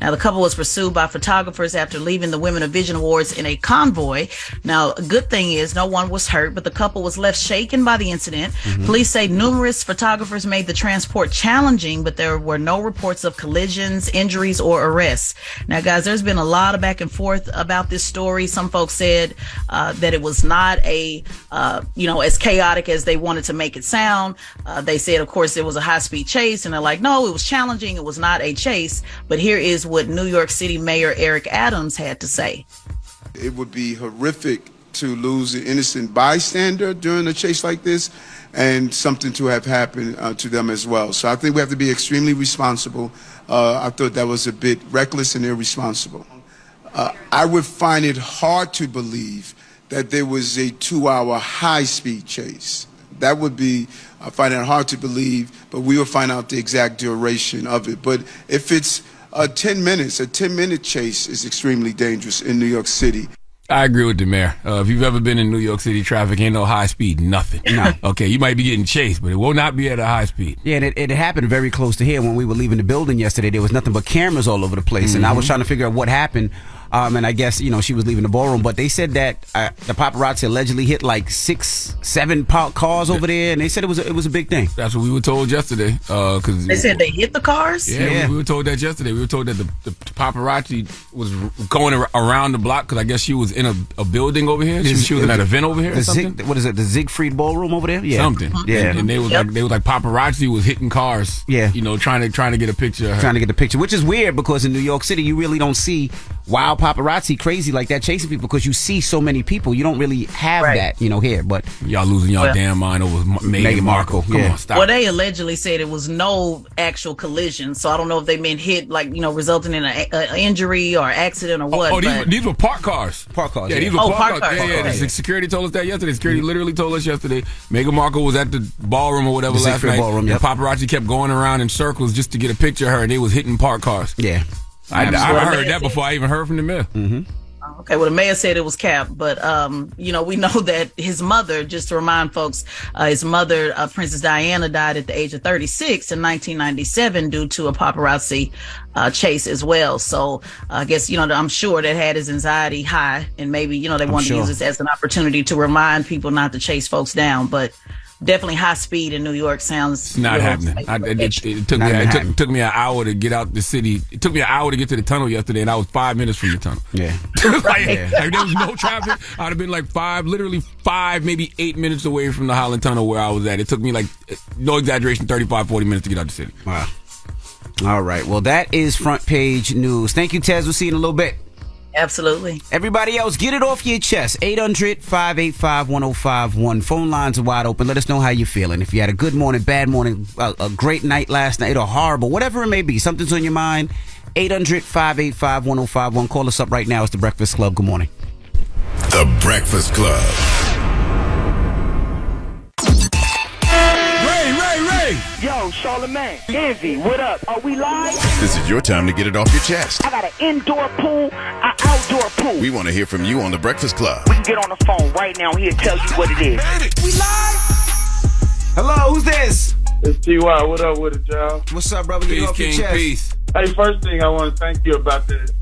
Now, the couple was pursued by photographers after leaving the Women of Vision Awards in a convoy. Now, a good thing is no one was hurt, but the couple was left shaken by the incident. Police say numerous photographers made the transport challenging, but there were no reports of collisions, injuries, or arrests. Now, guys, there's been a lot of back and forth about this story. Some folks said that it was not as chaotic as they wanted to make it sound. They said, of course, it was a high-speed chase, and they're like, no, it was challenging. It was not a chase. But here is what New York City Mayor Eric Adams had to say. It would be horrific to lose an innocent bystander during a chase like this, and something to have happened to them as well. So I think we have to be extremely responsible. I thought that was a bit reckless and irresponsible. I would find it hard to believe that there was a 2-hour high-speed chase. That would be, I find it hard to believe, but we will find out the exact duration of it. But if it's 10 minutes, a 10-minute chase is extremely dangerous in New York City. I agree with the mayor. If you've ever been in New York City traffic, ain't no high speed, nothing. No. Okay, you might be getting chased, but it will not be at a high speed. Yeah, and it happened very close to here. When we were leaving the building yesterday, there was nothing but cameras all over the place, and I was trying to figure out what happened. And I guess, she was leaving the ballroom, but they said that the paparazzi allegedly hit like 6, 7 cars over there, and they said it was a big thing. That's what we were told yesterday. They said they hit the cars? Yeah. We were told that yesterday. We were told that the paparazzi was going around the block because I guess she was in a building over here. She was at an event over here or something? What is it, the Siegfried Ballroom over there? Yeah. Something. Yeah. And they was like paparazzi was hitting cars. Yeah. Trying to get a picture of her. Trying to get the picture, which is weird because in New York City, you really don't see wild paparazzi crazy like that chasing people because you see so many people. You don't really have that, here. But y'all losing y'all damn mind over Meghan Markle. Come on, stop. Well, they allegedly said it was no actual collision, so I don't know if they meant hit, resulting in an injury or accident or what. These were parked cars. Parked cars. Yeah, these were parked cars. Yeah. The security told us that yesterday. Security literally told us yesterday. Meghan Markle was at the ballroom or whatever last night. Ballroom, and paparazzi kept going around in circles just to get a picture of her, and they was hitting parked cars. Yeah. I heard that before I even heard from the mayor. Okay, well, the mayor said it was cap, but, we know that his mother, just to remind folks, his mother, Princess Diana, died at the age of 36 in 1997 due to a paparazzi chase as well. So I guess, I'm sure that had his anxiety high, and maybe, they wanted to use this as an opportunity to remind people not to chase folks down, but definitely high speed in New York sounds... It's not happening. It took me an hour to get out the city. It took me an hour to get to the tunnel yesterday, and I was 5 minutes from the tunnel. Yeah. If there was no traffic, I'd have been literally 5, maybe 8 minutes away from the Holland Tunnel where I was at. It took me no exaggeration, 35, 40 minutes to get out the city. Wow. All right. Well, that is front page news. Thank you, Tez. We'll see you in a little bit. Absolutely. Everybody else, get it off your chest. 800-585-1051. Phone lines are wide open. Let us know how you're feeling. If you had a good morning, bad morning, a great night last night, or horrible, whatever it may be, something's on your mind. 800-585-1051. Call us up right now. It's The Breakfast Club. Good morning. The Breakfast Club. Ray! Yo, Charlamagne, Envy, what up? Are we live? This is your time to get it off your chest. I got an indoor pool, an outdoor pool. We want to hear from you on The Breakfast Club. We can get on the phone right now. He'll tell you what it is. We live? Hello, who's this? It's T.Y. What up with it, y'all? What's up, brother? Get it off your chest. Peace. Hey, first thing I want to thank you about this,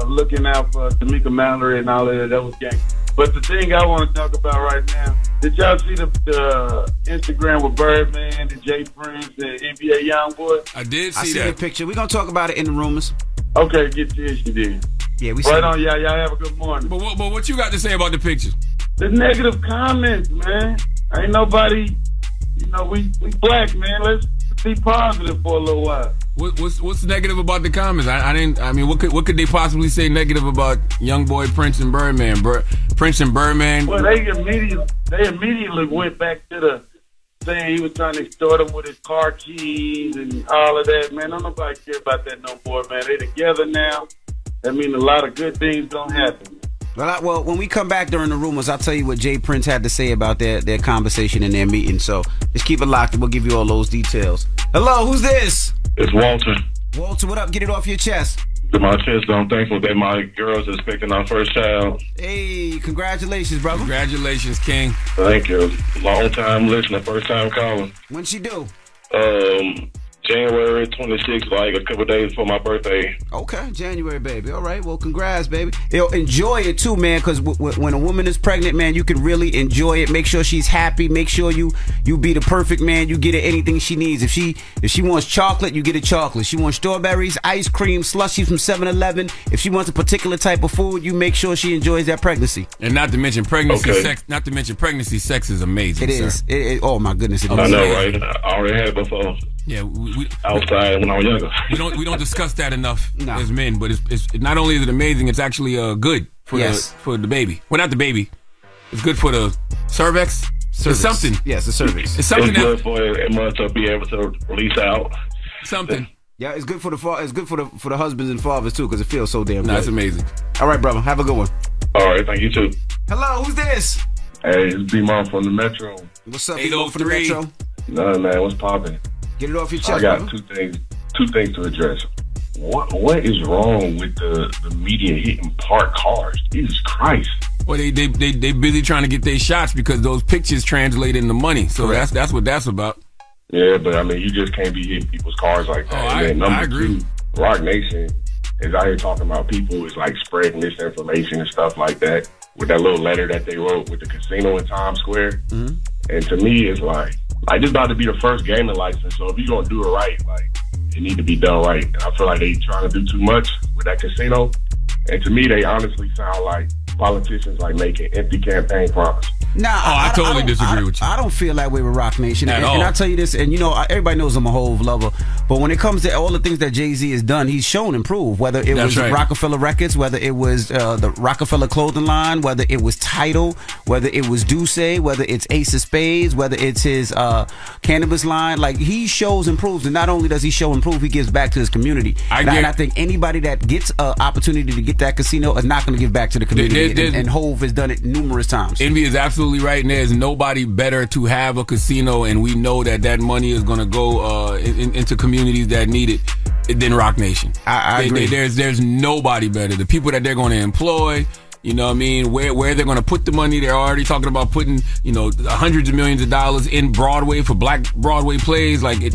looking out for Tamika Mallory and all of that. That was gang. But the thing I want to talk about right now, did y'all see the Instagram with Birdman and Jay Prince and NBA Youngboy? I did see I see that. the picture. We're going to talk about it in the rumors. Okay, get your issue then. Yeah, we see right on, y'all. Y'all have a good morning. But what you got to say about the pictures? The negative comments, man. Ain't nobody, we black, man. Let's be positive for a little while. What's negative about the comments? What could they possibly say negative about Youngboy, Prince, and Birdman? Prince and Birdman. Well, they immediately went back to the saying he was trying to extort him with his car keys and all of that. Man, don't nobody care about that no more, man. They together now. That means a lot of good things don't happen. Well, when we come back during the rumors, I'll tell you what Jay Prince had to say about their conversation and their meeting. So just keep it locked and we'll give you all those details. Hello, who's this? It's Walter. Walter, what up? Get it off your chest. To my chest, I'm thankful that my girls are expecting our first child. Hey, congratulations, brother. Congratulations, King. Thank you. Long time listener, first time calling. When'd she do? January 26th, like a couple days before my birthday. Okay, January, baby. All right, well, congrats, baby. Enjoy it too, man, because when a woman is pregnant, man, you can really enjoy it. Make sure she's happy. Make sure you be the perfect man. You get her anything she needs. If she wants chocolate, you get her chocolate. She wants strawberries, ice cream, slushies from 7-Eleven. If she wants a particular type of food, you make sure she enjoys that pregnancy. And not to mention pregnancy sex. Not to mention pregnancy sex is amazing. It is. Oh my goodness, it is. I know, right? I already had it before. Yeah, we outside when I was younger. We don't discuss that enough as men, but it's not only is it amazing, it's actually good for the baby. Well, not the baby. It's good for the cervix. It's something. Yes, the cervix. It's something. It's good for it must be able to release out. Something. Yeah, it's good for the husbands and fathers too, because it feels so damn good. That's amazing. All right, brother. Have a good one. All right, thank you too. Hello, who's this? Hey, it's B-Mom from the Metro. What's up, B-Mom from the Metro? No, man, what's popping? Get it off your chest. I got two things to address. What is wrong with the media hitting parked cars? Jesus Christ. Well, they busy trying to get their shots because those pictures translate into money. So that's what that's about. Yeah, but I mean, you just can't be hitting people's cars like that. I agree. Two, Rock Nation is out here talking about people is like spreading misinformation and stuff like that with that little letter that they wrote with the casino in Times Square. Mm-hmm. And to me, it's like this about to be the first gaming license. So if you're gonna do it right, it need to be done right. And I feel like they trying to do too much with that casino. And to me, they honestly sound like politicians making empty campaign promises. Nah, I totally disagree with you. I don't feel that way with Rock Nation. At all. And I'll tell you this, and everybody knows I'm a Hove lover, but when it comes to all the things that Jay-Z has done, he's shown and proved, whether it was Rockefeller Records, whether it was the Rockefeller clothing line, whether it was Tidal, whether it was Duchess, whether it's Ace of Spades, whether it's his cannabis line. He shows and proves, and not only does he show and prove, he gives back to his community. And I think anybody that gets an opportunity to get that casino is not going to give back to the community, and Hove has done it numerous times. Envy is absolutely right, and there's nobody better to have a casino, and we know that money is going to go into communities that need it than Rock Nation. I agree. There's nobody better. The people that they're going to employ, you know what I mean, where they're going to put the money. They're already talking about putting, hundreds of millions of dollars in Broadway for black Broadway plays. They need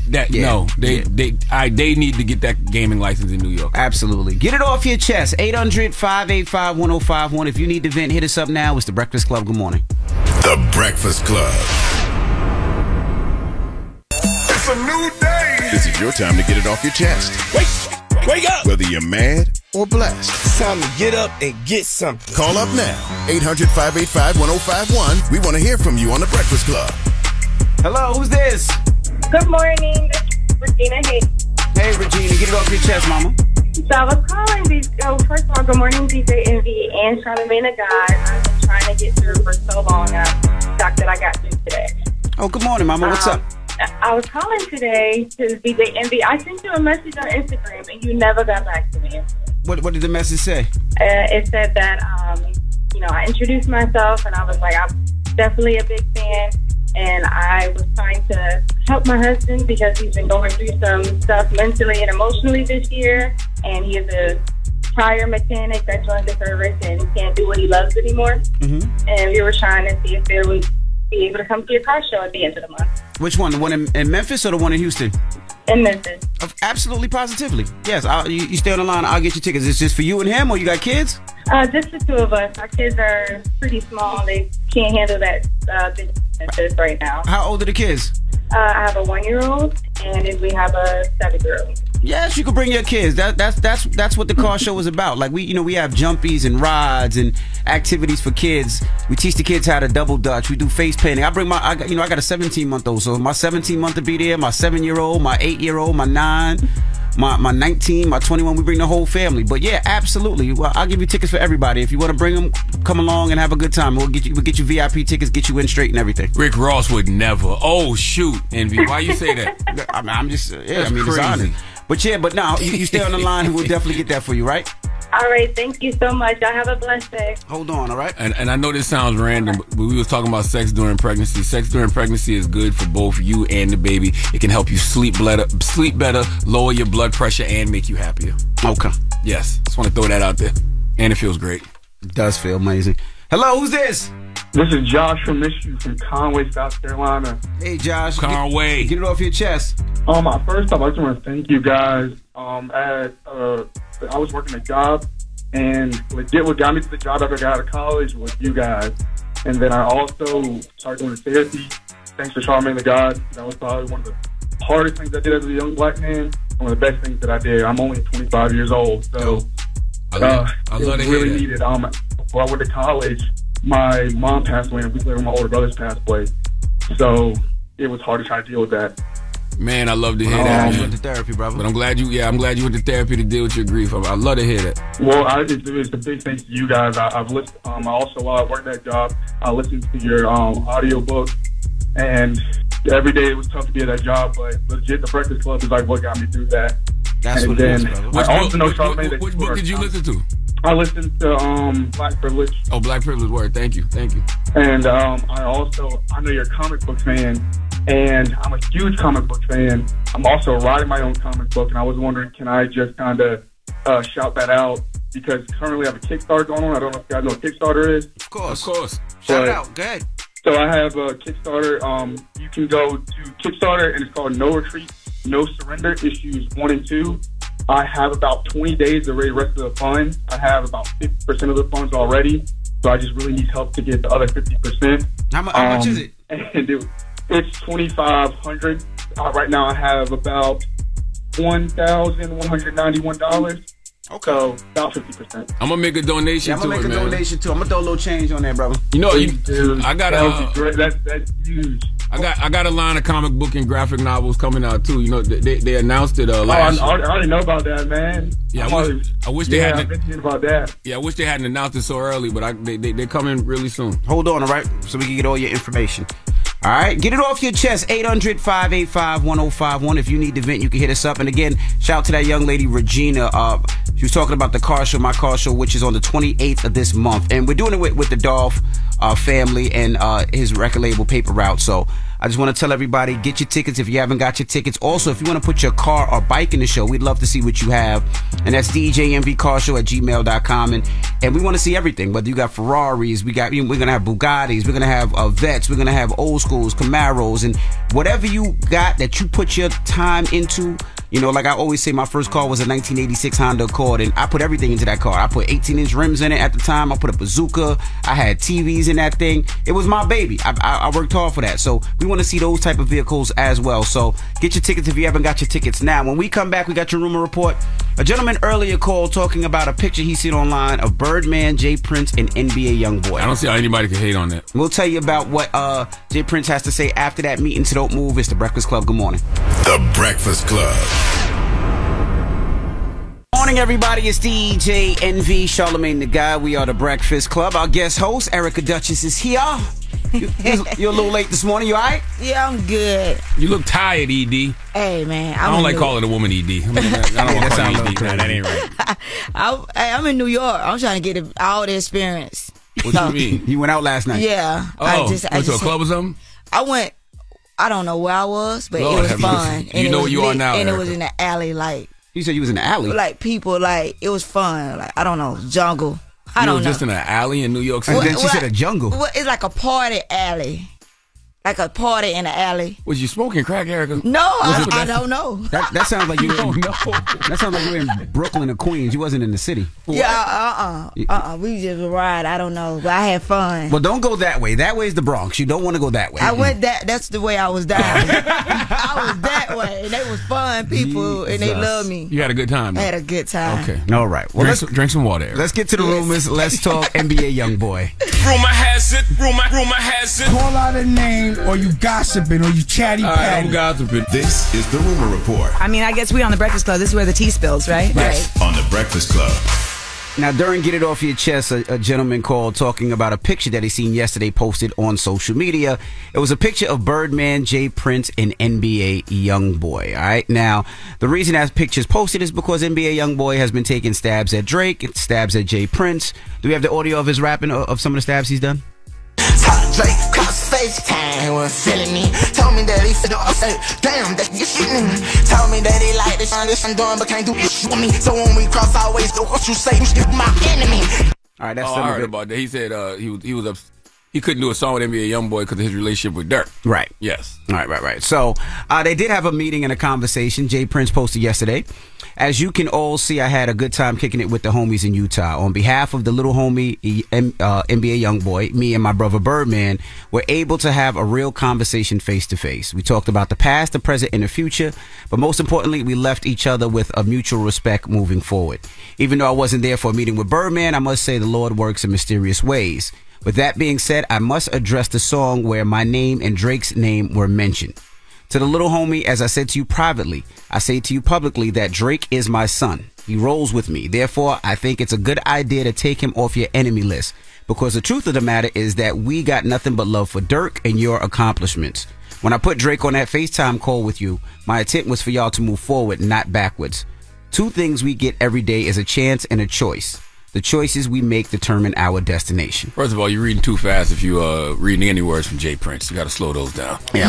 to get that gaming license in New York. Absolutely. Get it off your chest. 800-585-1051. If you need to vent, hit us up now. It's The Breakfast Club. Good morning. The Breakfast Club. It's a new day. This is your time to get it off your chest. Wake up. Whether you're mad or blessed. It's time to get up and get something. Call up now. 800-585-1051. We want to hear from you on The Breakfast Club. Hello, who's this? Good morning. This is Regina. Hey, Regina. Get it off your chest, mama. So I was calling first of all, good morning, DJ Envy and Charlamagne the God. I've been trying to get through for so long. I'm shocked that I got through today. Oh, good morning, mama. What's up? I was calling today to DJ Envy. I sent you a message on Instagram, and you never got back to me. What did the message say? It said that, I introduced myself, and I was like, I'm definitely a big fan, and I was trying to help my husband because he's been going through some stuff mentally and emotionally this year, and he is a tire mechanic that joined the service, and he can't do what he loves anymore. Mm-hmm. And we were trying to see if they would be able to come to your car show at the end of the month. Which one? The one in Memphis or the one in Houston? In Memphis. Absolutely, positively. Yes, you stay on the line. I'll get you tickets. Is this for you and him, or you got kids? Just the two of us. Our kids are pretty small. They can't handle that business right now. How old are the kids? I have a 1-year-old, and we have a 7-year-old. Yes, you can bring your kids. That's what the car show is about. We have jumpies and rides and activities for kids. We teach the kids how to double dutch. We do face painting. I got a 17-month-old, so my 17-month to be there. My 7-year-old, my 8-year-old, my 9, my 19, my 21. We bring the whole family. But yeah, absolutely. Well, I'll give you tickets for everybody. If you want to bring them, come along and have a good time. We'll get you VIP tickets, get you in straight and everything. Rick Ross would never. Oh shoot, Envy. Why you say that? I'm just it's honest. But now you stay on the line and we'll definitely get that for you, right? All right, thank you so much. Y'all have a blessed day. Hold on, all right? And I know this sounds random, but we was talking about sex during pregnancy. Sex during pregnancy is good for both you and the baby. It can help you sleep better, lower your blood pressure, and make you happier. Okay. Yes, just want to throw that out there. And it feels great. It does feel amazing. Hello, who's this? This is Josh from Conway, South Carolina. Hey, Josh. Conway. Get it off your chest. First off, I just want to thank you guys. I was working a job, and legit what got me to the job after I got out of college was you guys. And then I also started doing therapy. Thanks to Charlamagne the God. That was probably one of the hardest things I did as a young black man. One of the best things that I did. I'm only 25 years old, so I love to hear really that. needed. Before I went to college, my mom passed away, and we later my older brothers passed away. So it was hard to try to deal with that. Man, I love to hear that. You went to therapy, brother. But I'm glad you went to therapy to deal with your grief. I love to hear that. Well, it's a big thanks to you guys. I've listened. Also, while I worked that job, I listened to your audiobook, and every day it was tough to be at that job. But legit, the Breakfast Club is like what got me through that. That's and what then it is, brother. I also know Charlamagne. Which book did you listen to? I listened to Black Privilege. Oh, Black Privilege. Word. Thank you. And I know you're a comic book fan, and I'm a huge comic book fan. I'm also writing my own comic book, and I was wondering, can I just kind of shout that out? Because currently I have a Kickstarter going on. I don't know if you guys know what Kickstarter is. Of course. Shout it out. Go ahead. So I have a Kickstarter. You can go to Kickstarter, and it's called No Retreat, No Surrender, issues 1 and 2. I have about 20 days to raise the rest of the funds. I have about 50% of the funds already, so I just really need help to get the other 50%. How much is it? And it's $2,500. Right now I have about $1,191. Okay. So about 50%. I'm gonna make a donation I'm gonna to make it, a man. donation too. I'm gonna throw a little change on there, brother. You know, Dude, I got that's huge. I got a line of comic book and graphic novels coming out too. You know, they announced it last year. I already know about that, man. Yeah, I wish they hadn't. I've been hearing about that. Yeah, I wish they hadn't announced it so early, but they're coming really soon. Hold on, all right, so we can get all your information. All right, get it off your chest. 800-585-1051. If you need to vent, you can hit us up. And again, shout out to that young lady, Regina. She was talking about the car show, my car show, which is on the 28th of this month. And we're doing it with the Dolph family and his record label, Paper Route. So I just want to tell everybody, get your tickets if you haven't got your tickets. Also, if you want to put your car or bike in the show, we'd love to see what you have. And that's djmvcarshow@gmail.com. And we want to see everything. Whether you got Ferraris, we're going to have Bugattis, we're going to have Vets, we're going to have old schools, Camaros, and whatever you got that you put your time into. You know, like I always say, my first car was a 1986 Honda Accord, and I put everything into that car. I put 18-inch rims in it at the time. I put a bazooka. I had TVs in that thing. It was my baby. I worked hard for that. So we want to see those type of vehicles as well. So get your tickets if you haven't got your tickets now. When we come back, we got your rumor report. A gentleman earlier called talking about a picture he seen online of Birdman, Jay Prince, and NBA Youngboy. I don't see how anybody can hate on that. We'll tell you about what Jay Prince has to say after that meeting, so don't move. It's The Breakfast Club. Good morning. The Breakfast Club. Morning, everybody. It's DJ NV, Charlamagne the Guy. We are The Breakfast Club. Our guest host, Erica Duchess, is here. You're a little late this morning. You all right? Yeah, I'm good. You look tired, ED. Hey, man. I don't like calling a woman ED. I don't want to call her ED. Nah, that ain't right. I'm in New York. I'm trying to get all the experience. What you mean? You went out last night? Yeah. Oh, went to a club or something? I went, I don't know where I was, but Lord, it was fun. You And know it where was you are lit, now, and Erica. it was in the alley, like. You said you was in the alley? Like, people, like, it was fun. Like, I don't know, jungle. I don't know. Just in an alley in New York City? And then she said a jungle. Well, it's like a party alley. Like a party in the alley. Was you smoking crack, Erica? No, I don't know. That sounds like you don't know. That sounds like you were in Brooklyn or Queens. You wasn't in the city. Yeah, we just ride. I don't know, but I had fun. Well, don't go that way. That way is the Bronx. You don't want to go that way. I went that's the way I was down. I was that way, and they was fun people, and they loved me. You had a good time, I though. had a good time. Okay. All right. Well, drink some water, Erica. Let's get to the rumors. Let's talk NBA Youngboy. Rumor has it. Rumor has it. Call out a name, or you gossiping, or you chatty patty. I'm gossiping. This is the Rumor Report. I mean, I guess we on The Breakfast Club. This is where the tea spills, right? Yes, on The Breakfast Club. Now, during Get It Off Your Chest, a gentleman called talking about a picture that he seen yesterday posted on social media. It was a picture of Birdman, Jay Prince, and NBA Youngboy. All right. Now, the reason that picture's posted is because NBA Youngboy has been taking stabs at Drake, and stabs at Jay Prince. Do we have the audio of his rapping of some of the stabs he's done? Drake cross FaceTime, he was feeling me. Told me that he fit up, said, damn, that you shitting me. Told me that he like this I'm doing, but can't do this with me. So when we cross our ways, do what you say, you my enemy. All right, that's I heard about that. He said he was he couldn't do a song with NBA YoungBoy because of his relationship with Dirk. Right. Yes. Right. So they did have a meeting and a conversation. Jay Prince posted yesterday. As you can all see, I had a good time kicking it with the homies in Utah. On behalf of the little homie, NBA YoungBoy, me and my brother Birdman were able to have a real conversation face to face. We talked about the past, the present, and the future, but most importantly, we left each other with a mutual respect moving forward. Even though I wasn't there for a meeting with Birdman, I must say the Lord works in mysterious ways. With that being said, I must address the song where my name and Drake's name were mentioned. To the little homie, as I said to you privately, I say to you publicly that Drake is my son. He rolls with me. Therefore, I think it's a good idea to take him off your enemy list. Because the truth of the matter is that we got nothing but love for Dirk and your accomplishments. When I put Drake on that FaceTime call with you, my intent was for y'all to move forward, not backwards. Two things we get every day is a chance and a choice. The choices we make determine our destination. First of all, you're reading too fast if you're reading any words from Jay Prince. You got to slow those down. Yeah,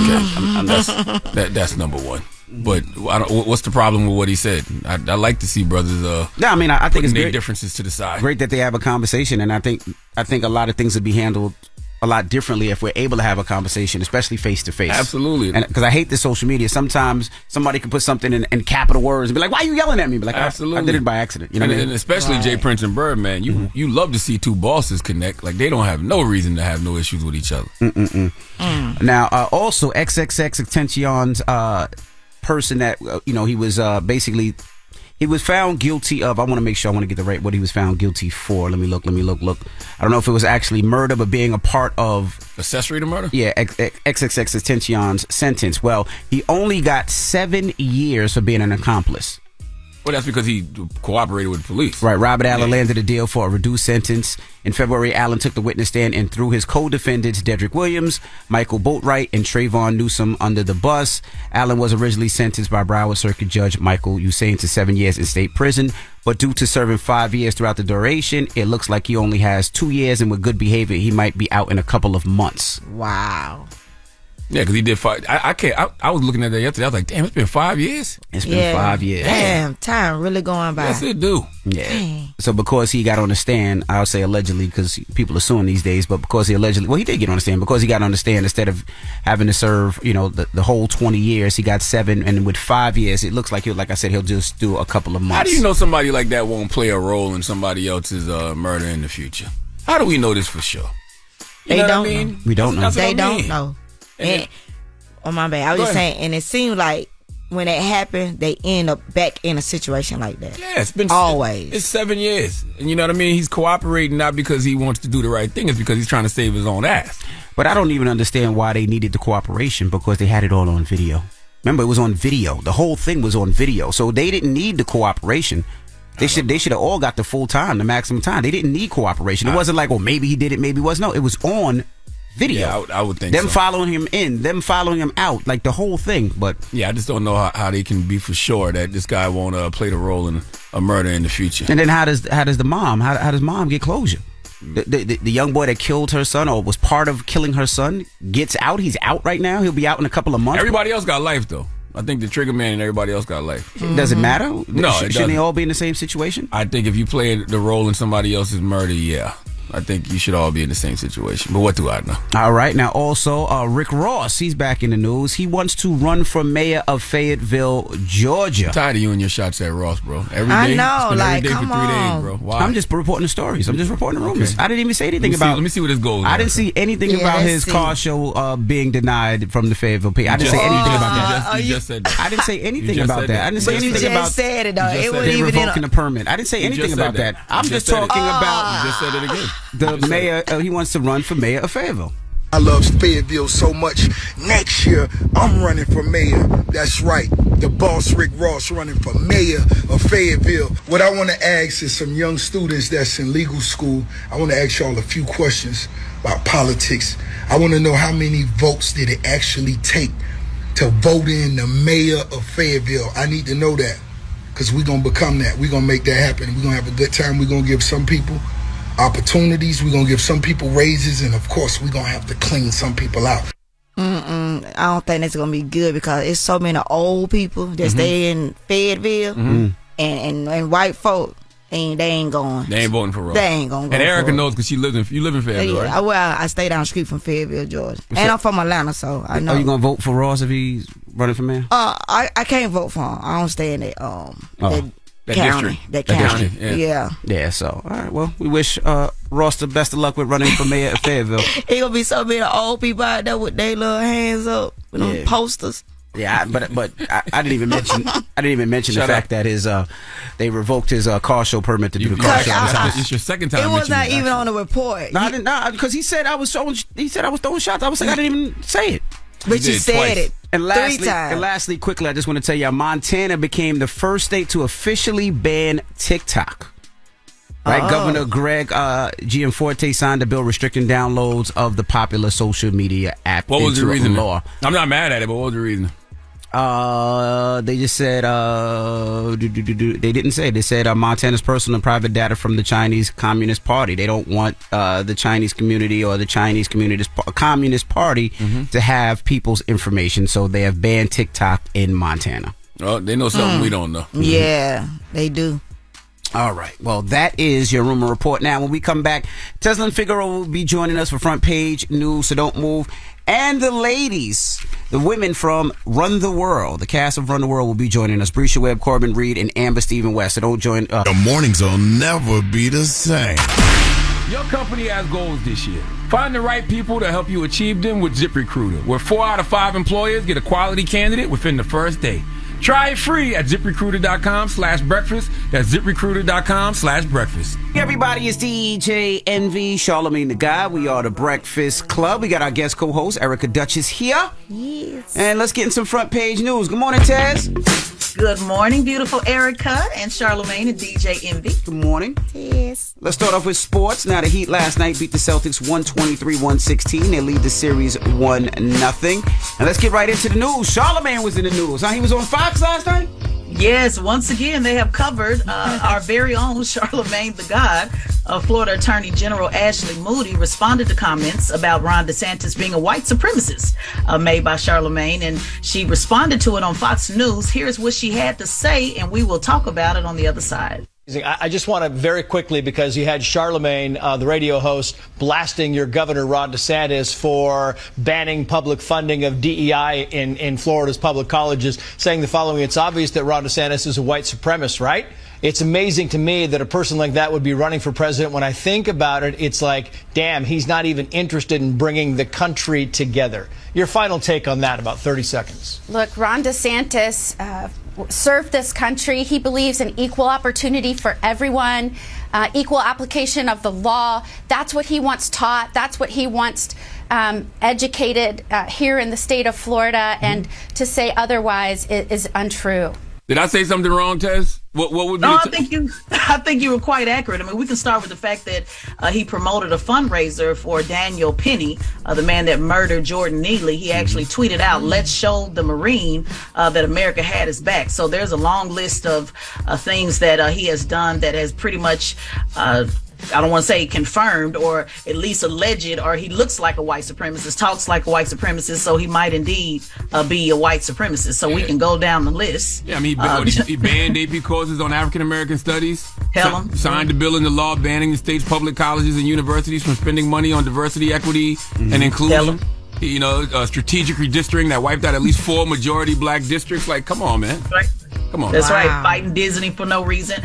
that's number one. But what's the problem with what he said? I like to see brothers. Yeah, I mean, I think it's great great. Differences to the side. Great that they have a conversation, and I think a lot of things would be handled a lot differently if we're able to have a conversation, especially face to face. Absolutely. And because I hate the social media. Sometimes somebody can put something in capital words and be like, "Why are you yelling at me?" Be like, absolutely. I did it by accident. You know what I mean? And especially Jay Prince and Birdman, you love to see two bosses connect. Like they don't have no reason to have no issues with each other. Now, also XXXTentacion's person that he was basically. He was found guilty of, I want to make sure I want to get the right, what he was found guilty for. Let me look. I don't know if it was actually murder, but being a part of... Accessory to murder? Yeah, XXXTentacion's sentence. Well, he only got 7 years for being an accomplice. Well, that's because he cooperated with the police. Right. Robert Allen landed a deal for a reduced sentence. In February, Allen took the witness stand and threw his co-defendants, Dedrick Williams, Michael Boatwright, and Trayvon Newsom under the bus. Allen was originally sentenced by Broward Circuit Judge Michael Usain to 7 years in state prison. But due to serving 5 years throughout the duration, it looks like he only has 2 years, and with good behavior, he might be out in a couple of months. Wow. Yeah, because he did 5. I was looking at that yesterday. I was like, damn, it's been 5 years? It's been 5 years. Damn, time really going by. Yes, it do. Yeah. Dang. So because he got on the stand, I'll say allegedly, because people are suing these days, but because he did get on the stand. Because he got on the stand, instead of having to serve, the whole 20 years, he got 7, and with 5 years, it looks like he'll just do a couple of months. How do you know somebody like that won't play a role in somebody else's murder in the future? How do we know this for sure? They don't know. We don't know. They don't know. Oh my bad. I was just saying, and it seems like when it happened, they end up back in a situation like that. Yeah, it's been always. It's 7 years, and you know what I mean. He's cooperating not because he wants to do the right thing; it's because he's trying to save his own ass. But I don't even understand why they needed the cooperation, because they had it all on video. Remember, it was on video. The whole thing was on video, so they didn't need the cooperation. They should have all got the full time, the maximum time. They didn't need cooperation. It wasn't like, well, maybe he did it, maybe it was. No, it was on video. Yeah, I would think them so. following him in, them following him out, like the whole thing. But yeah, I just don't know how they can be for sure that this guy won't play the role in a murder in the future. And then how does the mom? How does mom get closure? The young boy that killed her son or was part of killing her son gets out. He's out right now. He'll be out in a couple of months. Everybody else got life though. I think the Trigger Man and everybody else got life. Does it matter? No, shouldn't they all be in the same situation? I think if you play the role in somebody else's murder, yeah. I think you should all be in the same situation. But what do I know? All right. Now, also, Rick Ross, he's back in the news. He wants to run for mayor of Fayetteville, Georgia. I'm tired of you and your shots at Ross, bro. Every day. I know. Like, every day come for 3 days, on. bro. Why? I'm just reporting the stories. I'm just reporting the rumors. Okay. I didn't even say anything about... Let me see what his goals are. I didn't see anything about his car show being denied from the Fayetteville P. I didn't say anything about that. You just said that. I didn't say anything about that. I didn't say anything about... You just said it, though. It wasn't even revoking a permit. I didn't say anything about that. I'm just talking about... You just said it again. The mayor... he wants to run for mayor of Fayetteville. I love Fayetteville so much. Next year, I'm running for mayor. That's right. The boss, Rick Ross, running for mayor of Fayetteville. What I want to ask is some young students that's in legal school. I want to ask y'all a few questions about politics. I want to know how many votes did it actually take to vote in the mayor of Fayetteville. I need to know that, because we're going to become that. We're going to make that happen. We're going to have a good time. We're going to give some people opportunities. We're going to give some people raises, and of course we're going to have to clean some people out. I don't think that's going to be good, because it's so many old people that stay in Fayetteville and white folk. and they ain't going. They ain't voting for Ross. They ain't gonna go. And Erica for knows because you live in Fayetteville, yeah, right? Well, I stay down the street from Fayetteville, Georgia, and I'm from Atlanta, so I know. Are you gonna vote for Ross if he's running for mayor? I can't vote for him. I don't stay in that That county. district. That That county. district, Yeah. Yeah. So, all right. Well, we wish Ross the best of luck with running for mayor of Fayetteville. It gonna be so many old people out there with their little hands up with them posters. Yeah, but I didn't even mention the Shut fact up. that they revoked his car show permit to do the car show. It's your second time. It was not mentioning even on the report. No, I didn't. Because he said I was throwing shots. I was like, I didn't even say it. But you said it. And 3 lastly, times. quickly, I just want to tell you, Montana became the first state to officially ban TikTok. Right, Governor Greg Gianforte signed a bill restricting downloads of the popular social media app. What was the reason? Law. I'm not mad at it, but what was the reason? They just said they didn't say. They said Montana's personal and private data from the Chinese Communist Party. They don't want the Chinese community or the Chinese Communist Party to have people's information, so they have banned TikTok in Montana. Oh, they know something we don't know. Yeah, they do. All right. Well, that is your rumor report. Now, when we come back, Tesla and Figaro will be joining us for Front Page News, so don't move. And the ladies, the women from Run the World, the cast of Run the World will be joining us. Brescia Webb, Corbin Reed, and Amber Stephen West. So don't join. The mornings will never be the same. Your company has goals this year. Find the right people to help you achieve them with ZipRecruiter, where 4 out of 5 employers get a quality candidate within the first day. Try it free at ZipRecruiter.com/breakfast. That's ZipRecruiter.com/breakfast. Hey everybody, it's DJ Envy, Charlamagne the Guy. We are the Breakfast Club. We got our guest co-host, Erica Duchess, here. Yes. And let's get in some front page news. Good morning, Tez. Good morning, beautiful Erica and Charlamagne and DJ Envy. Good morning. Yes. Let's start off with sports. Now, the Heat last night beat the Celtics 123-116. They lead the series 1-0. And let's get right into the news. Charlamagne was in the news. Huh? He was on Fox last night? Yes, once again, they have covered our very own Charlamagne the God. Florida Attorney General Ashley Moody responded to comments about Ron DeSantis being a white supremacist made by Charlamagne, and she responded to it on Fox News. Here's what she had to say, and we will talk about it on the other side. I just want to very quickly, because you had Charlamagne, the radio host, blasting your governor, Ron DeSantis, for banning public funding of DEI in Florida's public colleges, saying the following: it's obvious that Ron DeSantis is a white supremacist, right? It's amazing to me that a person like that would be running for president. When I think about it, it's like, damn, he's not even interested in bringing the country together. Your final take on that, about 30 seconds. Look, Ron DeSantis served this country. He believes in equal opportunity for everyone, equal application of the law. That's what he wants taught. That's what he wants educated here in the state of Florida. And to say otherwise is untrue. Did I say something wrong, Tess? What would be? No, I think you were quite accurate. I mean, we can start with the fact that he promoted a fundraiser for Daniel Penny, the man that murdered Jordan Neely. He actually tweeted out, "Let's show the Marine that America had his back." So there's a long list of things that he has done that has pretty much I don't want to say confirmed, or at least alleged, or he looks like a white supremacist, talks like a white supremacist, so he might indeed be a white supremacist. So we can go down the list. Yeah, I mean, he banned AP courses on African American studies. Signed a bill into law banning the state's public colleges and universities from spending money on diversity, equity, and inclusion. You know, strategic redistricting that wiped out at least 4 majority black districts. Like, come on, man. Right. Come on. That's right. Fighting Disney for no reason.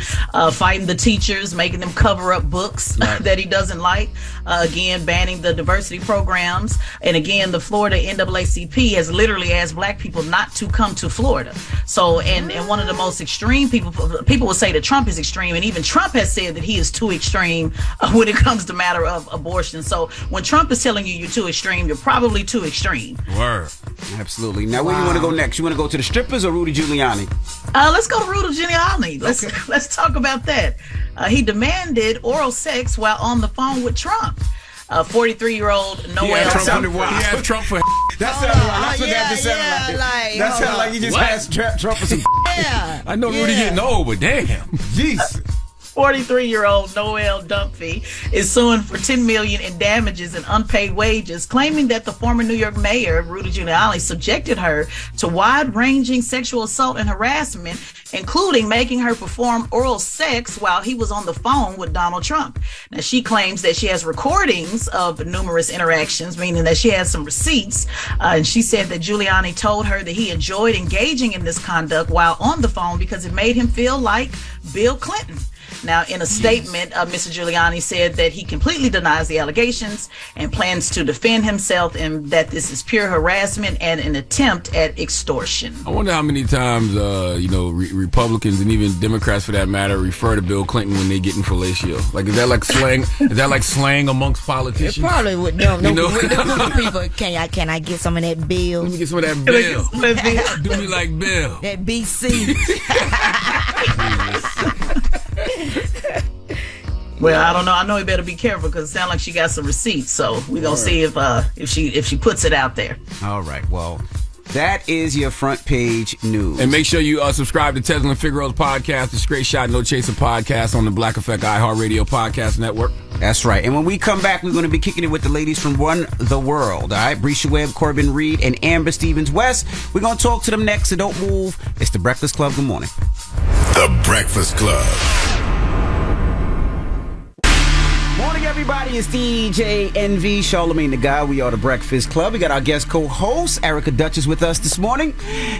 Fighting the teachers, making them cover up books that he doesn't like. Again, banning the diversity programs. And again, the Florida NAACP has literally asked black people not to come to Florida. So, and one of the most extreme people will say that Trump is extreme. And even Trump has said that he is too extreme when it comes to matter of abortion. So when Trump is telling you you're too extreme, you're probably too extreme. Word. Absolutely. Now, where you want to go next? You want to go to the strippers or Rudy Giuliani? Let's go to Rudy Giuliani. Let's talk about that. He demanded oral sex while on the phone with Trump. 43-year-old Noel. He had Trump for. That sounded like. That's what that just sounded like. That sounded like he just asked Trump for some. I know Rudy getting old, but damn. Jeez. 43-year-old Noelle Dunphy is suing for $10 million in damages and unpaid wages, claiming that the former New York mayor, Rudy Giuliani, subjected her to wide-ranging sexual assault and harassment, including making her perform oral sex while he was on the phone with Donald Trump. Now, she claims that she has recordings of numerous interactions, meaning that she has some receipts. And she said that Giuliani told her that he enjoyed engaging in this conduct while on the phone because it made him feel like Bill Clinton. Now, in a statement, Mr. Giuliani said that he completely denies the allegations and plans to defend himself, and that this is pure harassment and an attempt at extortion. I wonder how many times, Republicans and even Democrats, for that matter, refer to Bill Clinton when they get in fellatio. Like, is that like slang? Is that like slang amongst politicians? It probably would. No, people. Can I get some of that Bill? Let me get some of that Bill. Do me like Bill. That BC. Well, I don't know. I know he better be careful because it sounds like she got some receipts. So we're gonna see if she puts it out there. All right. Well, that is your front page news. And make sure you subscribe to Tesla and Figaro's podcast, the Straight Shot No Chaser podcast on the Black Effect iHeartRadio podcast network. That's right. And when we come back, we're going to be kicking it with the ladies from Run the World. All right, Brescia Webb, Corbin Reed, and Amber Stevens-West. We're going to talk to them next, so don't move. It's The Breakfast Club. Good morning. The Breakfast Club. Morning, everybody. It's DJ NV, Charlamagne the Guy. We are The Breakfast Club. We got our guest co-host, Erica Duchess, with us this morning.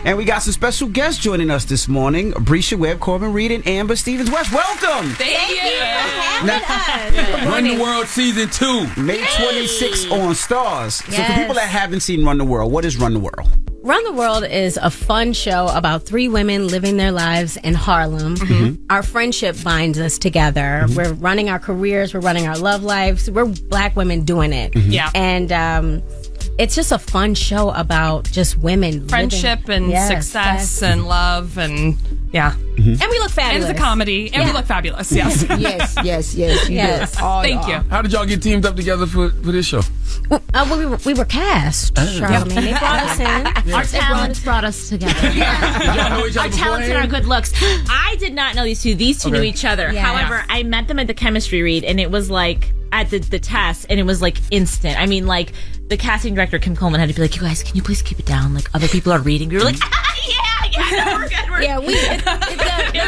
And we got some special guests joining us this morning, Brescia Webb, Corbin Reed, and Amber Stevens-West. Welcome. Thank you for having us. Run the World Season 2. May 26th on Stars. Yes. So for people that haven't seen Run the World, what is Run the World? Run the World is a fun show about 3 women living their lives in Harlem. Mm-hmm. Our friendship binds us together. Mm-hmm. We're running our careers. We're running our love lives. We're Black women doing it. Mm-hmm. Yeah. And it's just a fun show about just women. Friendship and success and love and, yeah. Mm-hmm. And we look fabulous. And it's a comedy. And we look fabulous, yes. yes. You do. Thank you. How did y'all get teamed up together for this show? We were cast. Charlamagne, they brought us in. Our talents brought us together. Our talents and our good looks. I did not know these two. These two knew each other. Yeah. However, I met them at the chemistry read, and it was like at the test, and it was like instant. I mean, like the casting director Kim Coleman had to be like, "You guys, can you please keep it down? Like other people are reading." We were like, no, we're good.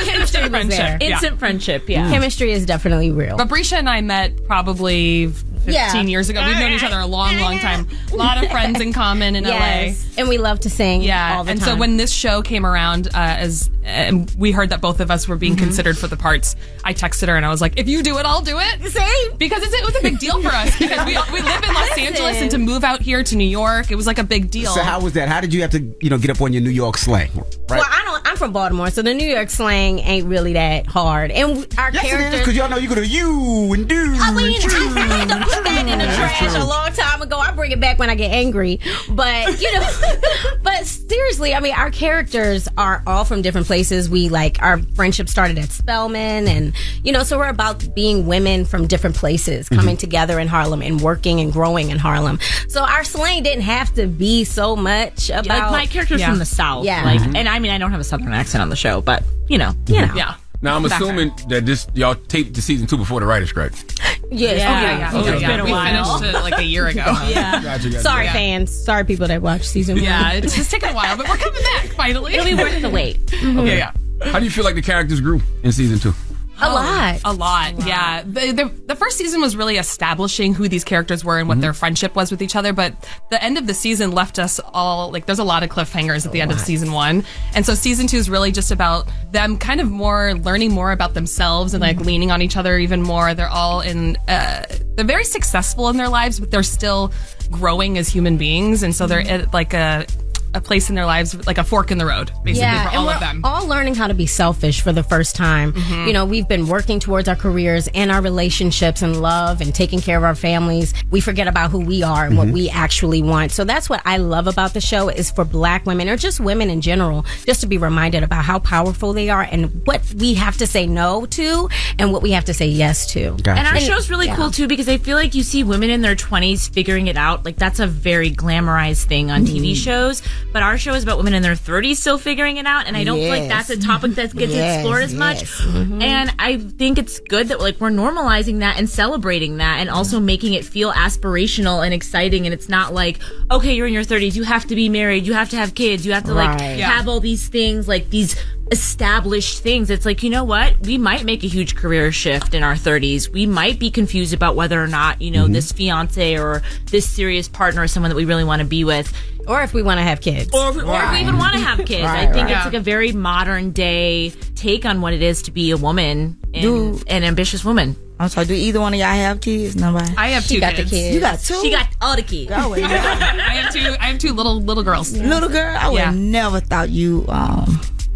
Chemistry friendship. Instant friendship. Yeah, chemistry is definitely real. But Brescia and I met probably 15 years ago. We've known each other a long time. A lot of friends in common in LA. And we love to sing all the time. And so when this show came around, and we heard that both of us were being considered for the parts, I texted her and I was like, if you do it, I'll do it. Same. Because it was a big deal for us. Because we live in Los Angeles, and to move out here to New York, it was like a big deal. So how was that? How did you have to, get up on your New York slang? Right? Well, I'm from Baltimore, so the New York slang ain't really that hard. And our characters, because y'all know you go to you and do. I mean, I had to put that in the trash a long time ago. I bring it back when I get angry. But, but seriously, I mean, our characters are all from different places. Our friendship started at Spelman, and, so we're about being women from different places coming together in Harlem and working and growing in Harlem. So our slang didn't have to be so much about. Like my character's from the South. Yeah. And I mean, I don't have a Southern accent on the show, but, Yeah. Now, I'm assuming that y'all taped the season 2 before the writer's strike. Yes. Yeah. It's been a while. We finished it like a year ago. Gotcha. Sorry, fans. Sorry, people that watched season 1. Yeah, it's just taken a while, but we're coming back, finally. It'll be worth the wait. Okay. How do you feel like the characters grew in season 2? A lot. Yeah. The first season was really establishing who these characters were and what their friendship was with each other, but the end of the season left us all, there's a lot of cliffhangers at the end of season 1. And so season 2 is really just about them kind of learning more about themselves and leaning on each other even more. They're all they're very successful in their lives, but they're still growing as human beings. And so they're at a place in their lives, like a fork in the road, basically, for all of them. All learning how to be selfish for the first time. We've been working towards our careers and our relationships and love and taking care of our families. We forget about who we are and what we actually want. So that's what I love about the show, is for Black women, or just women in general, just to be reminded about how powerful they are and what we have to say no to and what we have to say yes to. Gotcha. And our show's really cool too, because I feel like you see women in their 20s figuring it out. Like, that's a very glamorized thing on TV shows. but our show is about women in their 30s still figuring it out, and I don't feel like that's a topic that gets explored as much. And I think it's good that like we're normalizing that and celebrating that, and also making it feel aspirational and exciting. And it's not like, okay, you're in your 30s, you have to be married, you have to have kids, you have to like have all these things, like these established things. It's like, you know what, we might make a huge career shift in our 30s. We might be confused about whether or not, you know, this fiance or this serious partner is someone that we really want to be with, or if we want to have kids, or if we even want to have kids. I think it's like a very modern day take on what it is to be a woman and an ambitious woman. I'm sorry, do either one of y'all have kids? Nobody? I have two kids. You got two? She got all the kids. I have two little girls. Little girl? I would have never thought you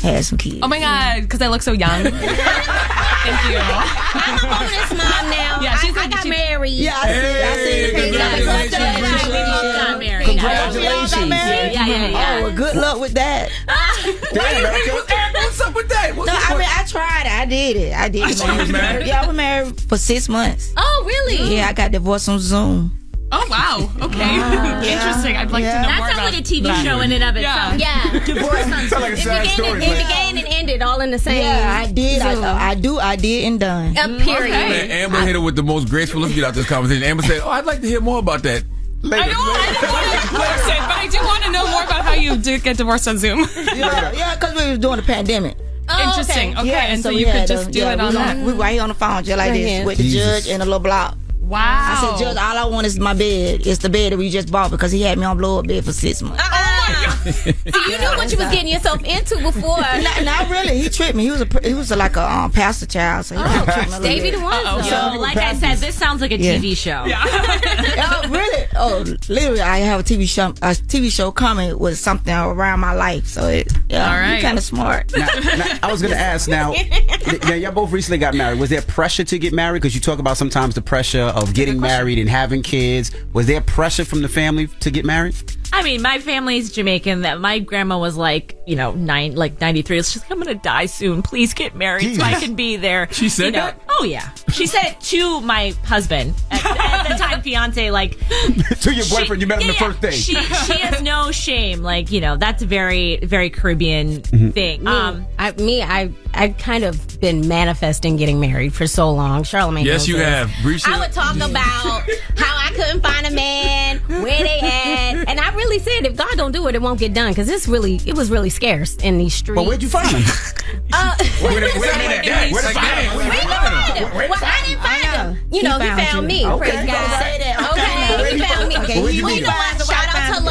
had some kids. Oh my God, because I look so young. Thank you. I'm a bonus mom now. Yeah, I got married. Yeah, I see. Congratulations. Yeah. Oh, well, good luck with that. What's up with that? No, I mean, I tried it. I did it. So you was married? Yeah, I was married for 6 months. Oh, really? Yeah, I got divorced on Zoom. Oh, wow. Okay. Interesting. I'd like to know more about that. That sounds like a TV show in and of itself. Yeah. Sounds like a sad story. It began and ended all in the same. Yeah, I did. I did and done. Period. Man, Amber hit it with the most graceful. Let's get out this conversation. Amber said, "Oh, I'd like to hear more about that." Later. I don't want to divorce it, but I do want to know more about how you did get divorced on Zoom. Yeah, because we was doing the pandemic. Interesting. Okay, yeah, and so you could just do it on that. We right here on the phone just like this with the judge and a little block. Wow. I said, Judge, all I want is my bed. It's the bed that we just bought because he had me on blow-up bed for 6 months. So you knew what you was getting yourself into before. Not really. He tricked me. He was like a pastor child. So he Davey the one. So like I said, this sounds like a TV show. Yeah. Oh, really? Oh, literally, I have a TV show coming with something around my life. So all right. You're kind of smart. Now, I was going to ask now, y'all both recently got married. Was there pressure to get married? Because you talk about sometimes the pressure of getting married and having kids. Was there pressure from the family to get married? I mean, my family's Jamaican. That my grandma was like, 93. She's like, I'm gonna die soon. Please get married so I can be there. She said that? Oh yeah. She said it to my husband at the time, fiance. Like to your boyfriend, you met him the first day. She has no shame. Like that's a very very Caribbean thing. I've kind of been manifesting getting married for so long. Charlamagne. Yes, you have. I would talk about how I couldn't find a man, where they at, and I really said if God don't do it, it won't get done because it was really scarce in these streets. But where'd you find him? Where did you find him? Well, I didn't find him. He found me. Okay. Praise God. Okay, he found me. Okay. Well, you know what? Shout out to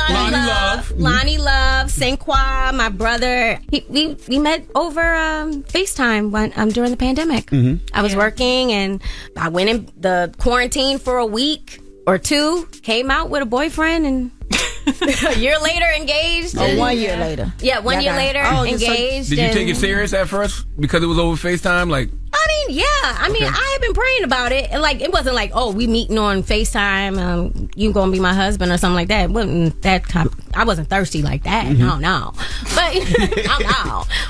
Lonnie Love, Saint-Qua, my brother. We met over FaceTime during the pandemic. I was working and I went in the quarantine for a week or two, came out with a boyfriend and a year later engaged. 1 year later. Yeah, 1 year later engaged. Did you take it serious at first because it was over FaceTime? Like, I mean, yeah. I had been praying about it. And like, it wasn't like, oh, we meeting on FaceTime. You gonna be my husband or something like that. It wasn't that I wasn't thirsty like that. No. But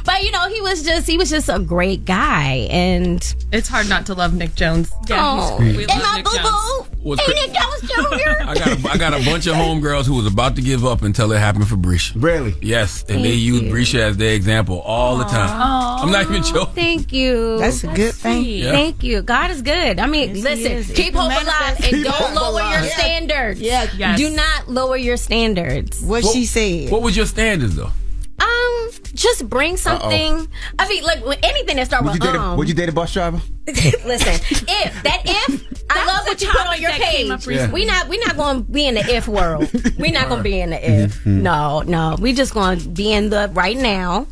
But he was just a great guy, and it's hard not to love Nick Jones. Yeah, and my boo boo. Hey, Nick Jones Jr. I got a bunch of homegirls who was about to give up until it happened for Brisha. Really? Yes, and they use Brisha as their example all the time. I'm not even joking. Thank you. That's a good thing. Yeah. Thank you. God is good. I mean, listen, keep hope alive and don't lower your standards. Yeah. Yes. Do not lower your standards. What she said. What was your standards though? Just bring something. I mean, like anything that starts with Would you date a bus driver? Listen, I love what you put on your page. Yeah. We not going to be in the if world. We're not going to be in the if. No. We just going to be in the right now.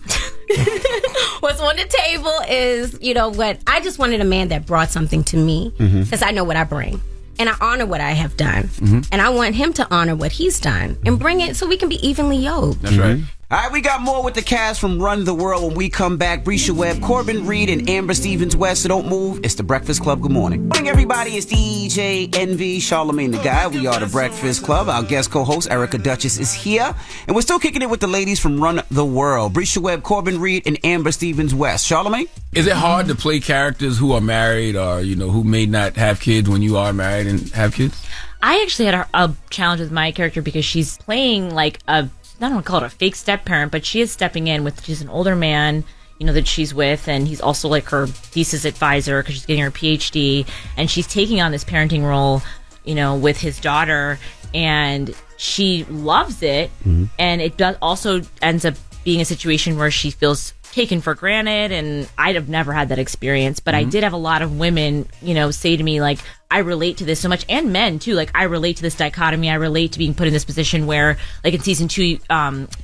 What's on the table is, what I just wanted a man that brought something to me because I know what I bring. And I honor what I have done. And I want him to honor what he's done and bring it so we can be evenly yoked. That's right. All right, we got more with the cast from Run the World when we come back. Brisha Webb, Corbin Reed, and Amber Stevens-West. So don't move. It's The Breakfast Club. Good morning. Good morning, everybody. It's DJ Envy, Charlamagne the Guy. We are The Breakfast Club. Our guest co-host, Erica Duchess, is here. And we're still kicking it with the ladies from Run the World. Brisha Webb, Corbin Reed, and Amber Stevens-West. Charlamagne? Is it hard to play characters who are married or, who may not have kids when you are married and have kids? I actually had a challenge with my character because she's playing like a I don't want to call it a fake step parent, but she is stepping in with, she's an older man, you know, that she's with, and he's also like her thesis advisor because she's getting her PhD, and she's taking on this parenting role, you know, with his daughter, and she loves it, and it does also ends up being a situation where she feels taken for granted, and I'd have never had that experience, but I did have a lot of women, you know, say to me, like, I relate to this so much, and men too, like, I relate to this dichotomy, I relate to being put in this position where, like in season 2,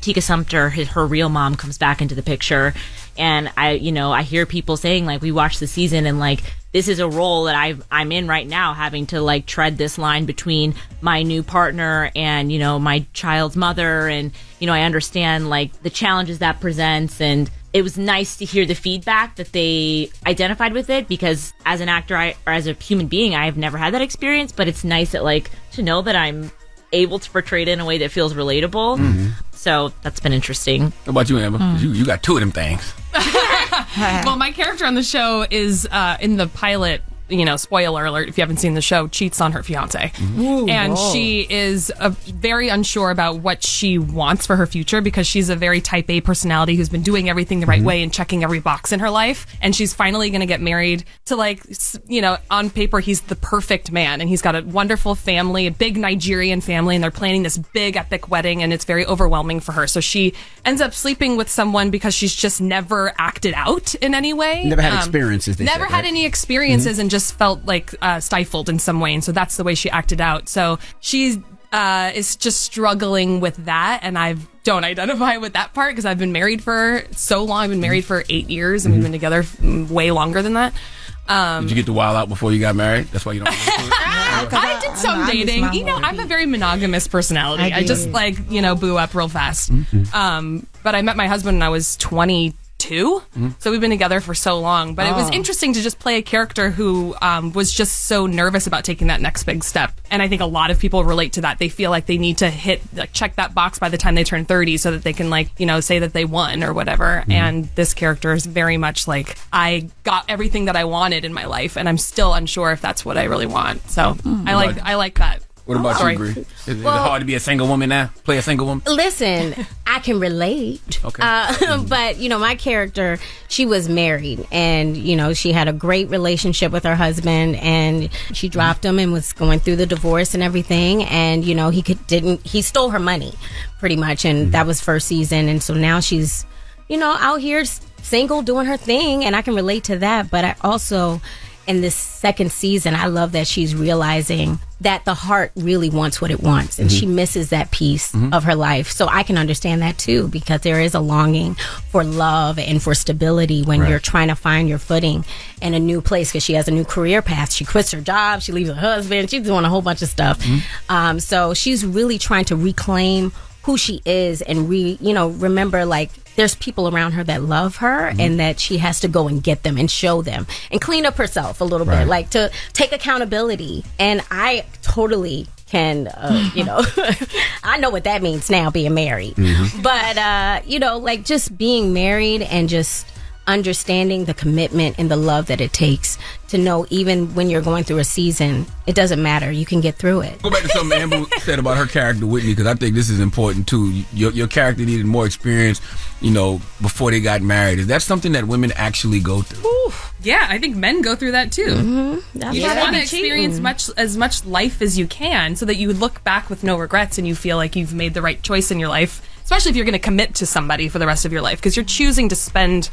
Tika Sumpter, her real mom comes back into the picture, and I hear people saying, like, we watched the season, and like, this is a role that I'm in right now, having to like tread this line between my new partner and, you know, my child's mother, and, you know, I understand like the challenges that presents, and it was nice to hear the feedback that they identified with it, because as an actor or as a human being, I have never had that experience, but it's nice that like to know that I'm able to portray it in a way that feels relatable. So that's been interesting. What about you, Amber? You got 2 of them things. Well, my character on the show is in the pilot, you know, spoiler alert, if you haven't seen the show, cheats on her fiance. And she is very unsure about what she wants for her future, because she's a very type A personality who's been doing everything the right way and checking every box in her life. And she's finally going to get married to, like, you know, on paper, he's the perfect man. And he's got a wonderful family, a big Nigerian family, and they're planning this big epic wedding, and it's very overwhelming for her. So she ends up sleeping with someone because she's just never acted out in any way. Never had experiences. Never had any experiences, and just felt like stifled in some way, and so that's the way she acted out. So she is just struggling with that, and I don't identify with that part because I've been married for so long. I've been married for 8 years, and we've been together way longer than that. Did you get to wild out before you got married? That's why you don't. I did some dating. You know, I'm a very monogamous personality. I just like, you know, boo up real fast. But I met my husband when I was 22. So we've been together for so long, but it was interesting to just play a character who was just so nervous about taking that next big step. And I think a lot of people relate to that. They feel like they need to check that box by the time they turn 30 so that they can, like, you know, say that they won or whatever. And this character is very much like, I got everything that I wanted in my life, and I'm still unsure if that's what I really want. So I like that. What about you, Bree? Is it hard to be a single woman now? Play a single woman? Listen, I can relate. Okay. But, you know, my character, she was married, and, you know, she had a great relationship with her husband, and she dropped him and was going through the divorce and everything. And, you know, he stole her money pretty much. And that was first season. And so now she's, you know, out here single doing her thing. And I can relate to that. But I also, in this second season, I love that she's realizing that the heart really wants what it wants, and she misses that piece of her life. So I can understand that too, because there is a longing for love and for stability when you're trying to find your footing in a new place, because she has a new career path. She quits her job, she leaves her husband, she's doing a whole bunch of stuff. So she's really trying to reclaim who she is and remember, like, there's people around her that love her, and that she has to go and get them and show them and clean up herself a little bit, like to take accountability. And I totally can, I know what that means now, being married. But, like, just being married and just understanding the commitment and the love that it takes to know, even when you're going through a season, it doesn't matter. You can get through it. Go back to something Amber said about her character, Whitney, because I think this is important too. Your character needed more experience, before they got married. Is that something that women actually go through? Yeah, I think men go through that too. You just want to experience as much life as you can, so that you look back with no regrets and you feel like you've made the right choice in your life, especially if you're going to commit to somebody for the rest of your life, because you're choosing to spend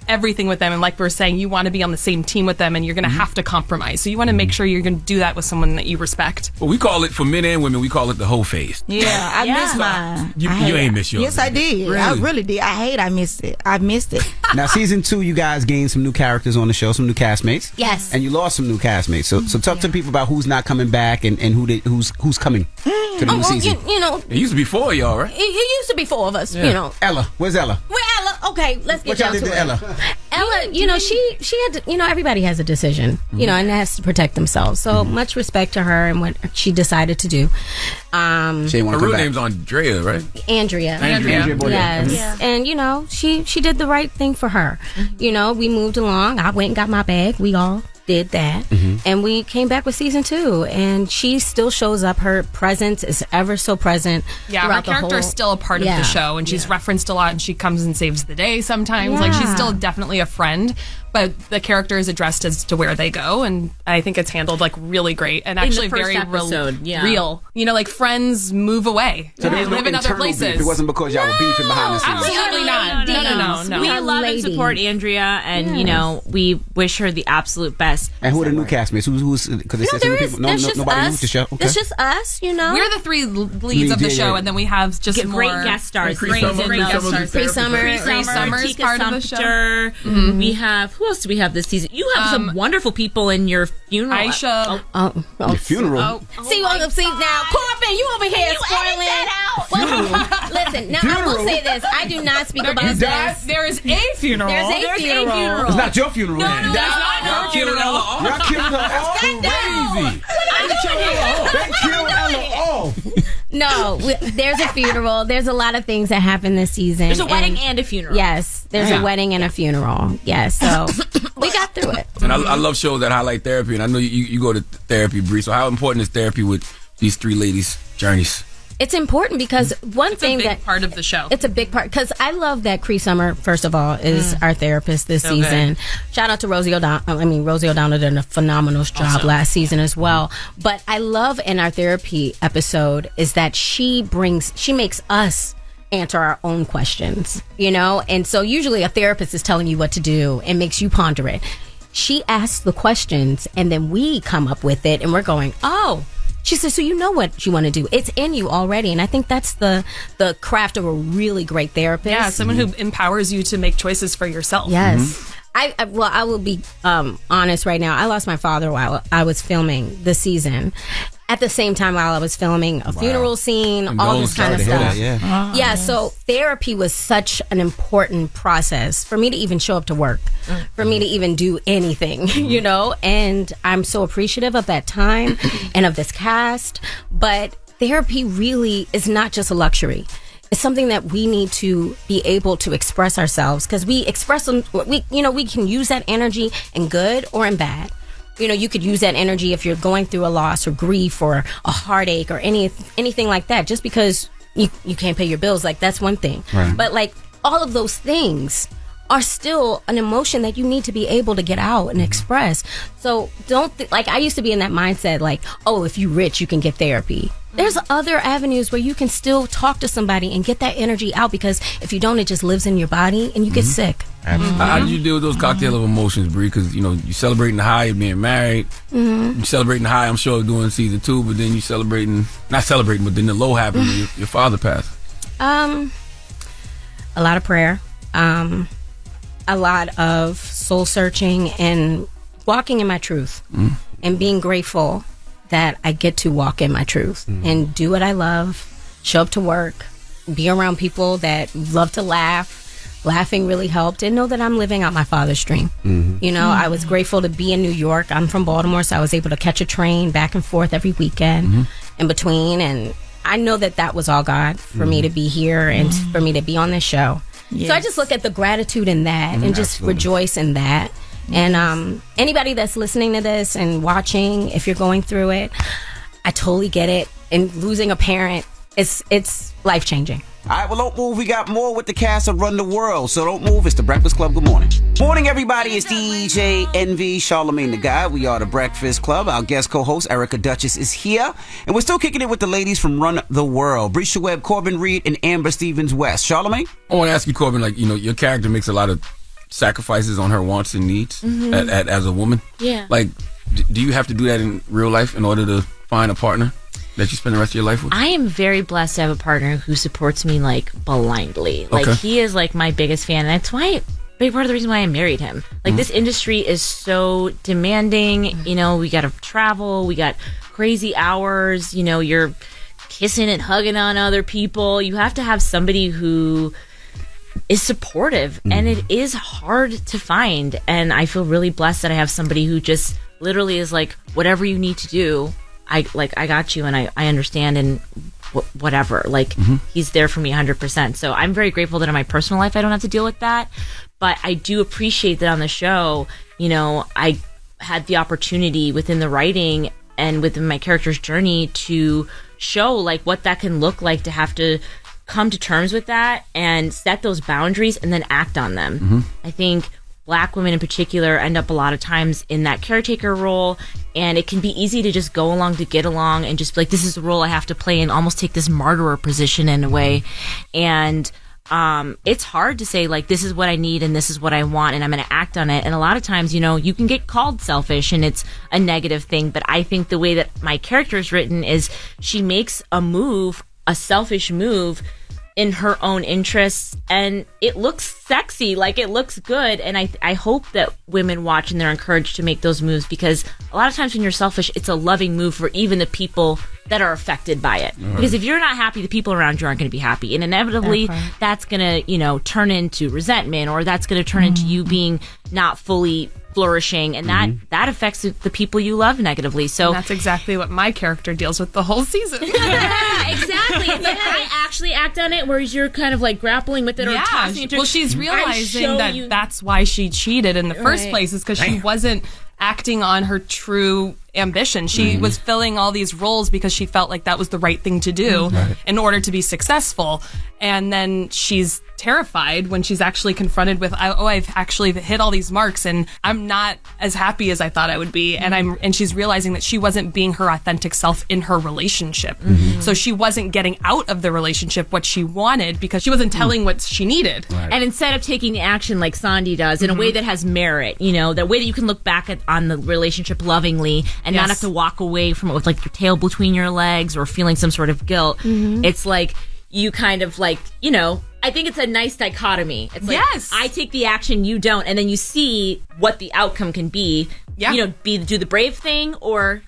everything with them, and like we were saying, you want to be on the same team with them, and you're going to have to compromise. So you want to make sure you're going to do that with someone that you respect. Well, we call it, for men and women, we call it the whole phase. Yeah, I missed mine. You ain't miss yours. Yes, I did. Really? I really did. I missed it. I missed it. Now, season 2, you guys gained some new characters on the show, some new castmates. Yes. And you lost some new castmates. So talk to people about who's not coming back and who's coming to the new season. It used to be 4 of y'all, right? It used to be 4 of us. Ella, where's Ella? Where Ella? Okay, let's get what y'all down did to to Ella. Ella, she had to, everybody has a decision, and has to protect themselves. So much respect to her and what she decided to do. Her real name's Andrea, right? Andrea. Yes. Yeah. And, she did the right thing for her. We moved along. I went and got my bag. We all did that, and we came back with season 2, and she still shows up. Her presence is ever so present. Yeah, her character is still a part of the show, and she's referenced a lot, and she comes and saves the day sometimes. Like, she's still definitely a friend, but the character is addressed as to where they go, and I think it's handled like really great and actually very real. You know, like friends move away. So they there's no live in other internal places. beef. It wasn't because y'all were beefing behind the scenes. Absolutely not. No. We love and support Andrea, and you know, we wish her the absolute best. And who are the new castmates? Who's because they said some people? Nobody moved the show. Okay. It's just us, you know. We're the 3 leads of the show, and then we have just Get more great guest stars. Great guest stars. Pre-summer is part of the show. We have, who else do we have this season? You have some wonderful people in your funeral. Aisha. Your funeral. See now, Corbin, you over here spoiling. Listen, now I will say this: I do not speak about this. There is a funeral. There's a funeral. It's not your funeral. No, it's not her funeral. Y'all killed her off. Crazy. They killed Ella off. No, there's a funeral. There's a lot of things that happen this season. There's a wedding and a funeral. Yes, there's a wedding and a funeral. Yes, so we got through it. And I love shows that highlight therapy, and I know you go to therapy, Bree. So how important is therapy with these 3 ladies' journeys? It's important because it's a big part of the show. It's a big part because I love that Cree Summer, first of all, is our therapist this season. Shout out to Rosie O'Donnell. Rosie O'Donnell did a phenomenal job last season as well. But I love in our therapy episode is that she makes us answer our own questions, you know? And so usually a therapist is telling you what to do and makes you ponder it. She asks the questions and then we come up with it and we're going, oh. She says, so you know what you want to do. It's in you already. And I think that's the craft of a really great therapist. Yeah, someone who empowers you to make choices for yourself. Yes. I will be honest right now. I lost my father while I was filming the season. At the same time while I was filming a funeral scene, all this kind of stuff. Yeah, so therapy was such an important process for me to even show up to work, for me to even do anything, you know? And I'm so appreciative of that time and of this cast. But therapy really is not just a luxury. It's something that we need to be able to express ourselves because we express them. We can use that energy in good or in bad. You know, you could use that energy if you're going through a loss or grief or a heartache or anything like that. Just because you can't pay your bills, like that's one thing. Right. But like all of those things are still an emotion that you need to be able to get out and express. So like I used to be in that mindset like, oh, if you're rich, you can get therapy. There's other avenues where you can still talk to somebody and get that energy out because if you don't, it just lives in your body and you get sick. How did you deal with those cocktail of emotions, Bree? Because, you know, you're celebrating the high of being married. You're celebrating the high, I'm sure, of doing season 2, but then you're not celebrating, but then the low happened when your father passed. A lot of prayer. A lot of soul searching and walking in my truth and being grateful that I get to walk in my truth and do what I love, show up to work, be around people that love to laugh. Laughing really helped and know that I'm living out my father's dream. You know, I was grateful to be in New York. I'm from Baltimore, so I was able to catch a train back and forth every weekend in between. And I know that was all God for me to be here and for me to be on this show. Yes. So I just look at the gratitude in that and just rejoice in that. And anybody that's listening to this and watching, if you're going through it, I totally get it. And losing a parent, it's life-changing. All right, well, don't move. We got more with the cast of Run the World, so don't move. It's The Breakfast Club. Good morning. Morning, everybody. It's DJ Envy, Charlamagne the Guy. We are The Breakfast Club. Our guest co-host, Erica Duchess, is here. And we're still kicking it with the ladies from Run the World. Brisha Webb, Corbin Reed, and Amber Stevens-West. Charlamagne? I want to ask you, Corbin, like, you know, your character makes a lot of sacrifices on her wants and needs as a woman. Yeah. Like, do you have to do that in real life in order to find a partner that you spend the rest of your life with? I am very blessed to have a partner who supports me like blindly. Like he is like my biggest fan, and that's why big part of the reason why I married him. Like this industry is so demanding. You know, we got to travel, we got crazy hours. You know, you're kissing and hugging on other people. You have to have somebody who is supportive, and it is hard to find. And I feel really blessed that I have somebody who just literally is like, whatever you need to do, I got you, and I understand, and whatever. Like he's there for me 100%. So I'm very grateful that in my personal life I don't have to deal with that. But I do appreciate that on the show, you know, I had the opportunity within the writing and within my character's journey to show like what that can look like, to have to come to terms with that and set those boundaries and then act on them. I think Black women in particular end up a lot of times in that caretaker role, and it can be easy to just go along to get along and just be like, this is the role I have to play, and almost take this martyr position in a way. And it's hard to say like, this is what I need and this is what I want and I'm going to act on it. And a lot of times, you know, you can get called selfish and it's a negative thing. But I think the way that my character is written is she makes a selfish move in her own interests, and it looks sexy, like it looks good. And I hope that women watch and they're encouraged to make those moves, because a lot of times when you're selfish, it's a loving move for even the people that are affected by it. Because if you're not happy, the people around you aren't going to be happy, and inevitably that's going to, you know, turn into resentment, or that's going to turn into you being not fully flourishing, and that affects the people you love negatively. So and that's exactly what my character deals with the whole season. Exactly. It's like I actually act on it, whereas you're kind of like grappling with it or tossing it. Well, she's realizing that that's why she cheated in the first place, is because she wasn't acting on her true ambition. She was filling all these roles because she felt like that was the right thing to do in order to be successful. And then she's terrified when she's actually confronted with, I've actually hit all these marks and I'm not as happy as I thought I would be. And she's realizing that she wasn't being her authentic self in her relationship. So she wasn't getting out of the relationship what she wanted because she wasn't telling what she needed. And instead of taking the action like Sandy does in a way that has merit, you know, that way that you can look back on the relationship lovingly and not have to walk away from it with like your tail between your legs or feeling some sort of guilt. It's like you kind of like, you know, I think it's a nice dichotomy. It's like, I take the action, you don't, and then you see what the outcome can be. You know, do the brave thing or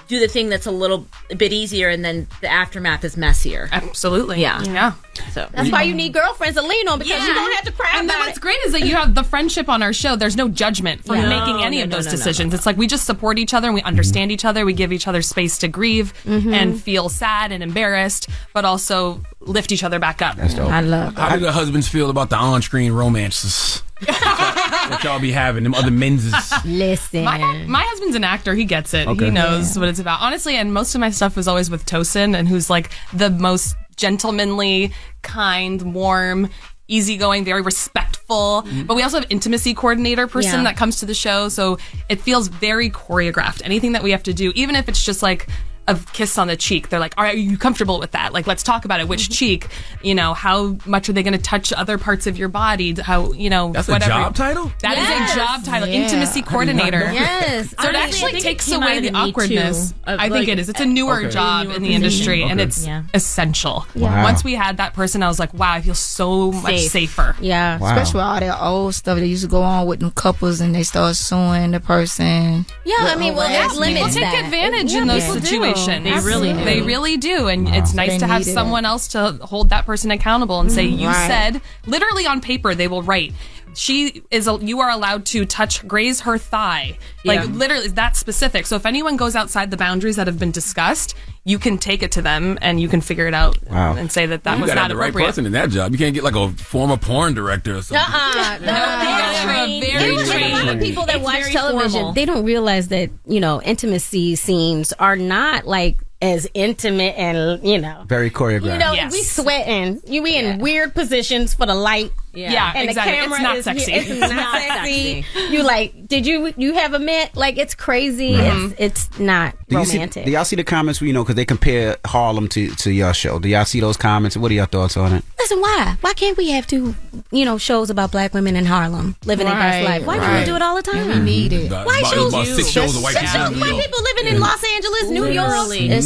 do the thing that's a bit easier, and then the aftermath is messier. Absolutely. Yeah. So that's why you need girlfriends to lean on, because you don't have to cry. And then what's great is that you have the friendship on our show. There's no judgment for making any of those decisions. It's like we just support each other and we understand each other. We give each other space to grieve and feel sad and embarrassed, but also lift each other back up. That's dope. I love How do the husbands feel about the on-screen romances that y'all be having, them other men's? Listen, my husband's an actor. He gets it. He knows what it's about. Honestly, and most of my stuff was always with Tosin, and who's like the most gentlemanly, kind, warm, easygoing, very respectful. But we also have intimacy coordinator person that comes to the show, so it feels very choreographed. Anything that we have to do, even if it's just like a kiss on the cheek, they're like, are you comfortable with that? Like, let's talk about it. Which cheek? You know, how much are they going to touch other parts of your body? How, you know, that's whatever. a job title? That is a job title. Intimacy coordinator. Yes. So it actually takes away the awkwardness. I think it is. It's a newer job in the industry, and it's essential. Once we had that person, I was like, wow, I feel so much safer. Yeah. Wow. Especially all that old stuff that used to go on with them couples, and they start suing the person. Yeah, I mean, well, there's limits. People take advantage in those situations. They really do. And it's nice to have someone else to hold that person accountable and say, you said, literally on paper, they will write, you are allowed to graze her thigh. Like, literally, that specific. So if anyone goes outside the boundaries that have been discussed, you can take it to them and you can figure it out and say that was not the appropriate. right person in that job. You can't get like a former porn director or something. Very trained. People that watch television, they don't realize that, you know, intimacy scenes are not like as intimate and, you know, very choreographed. You know, we sweating. You be in weird positions for the light. And exactly. The camera it's not sexy. It's not sexy. You like, did you have a mint? Like, it's crazy. It's not romantic. Do y'all see the comments? You know, because they compare Harlem to your show. Do y'all see those comments? What are your thoughts on it? Listen, why? Why can't we have two, you know, shows about black women in Harlem living their best life? Why can't we do it all the time? We need it. About 6 shows of white people living in Los Angeles, New York.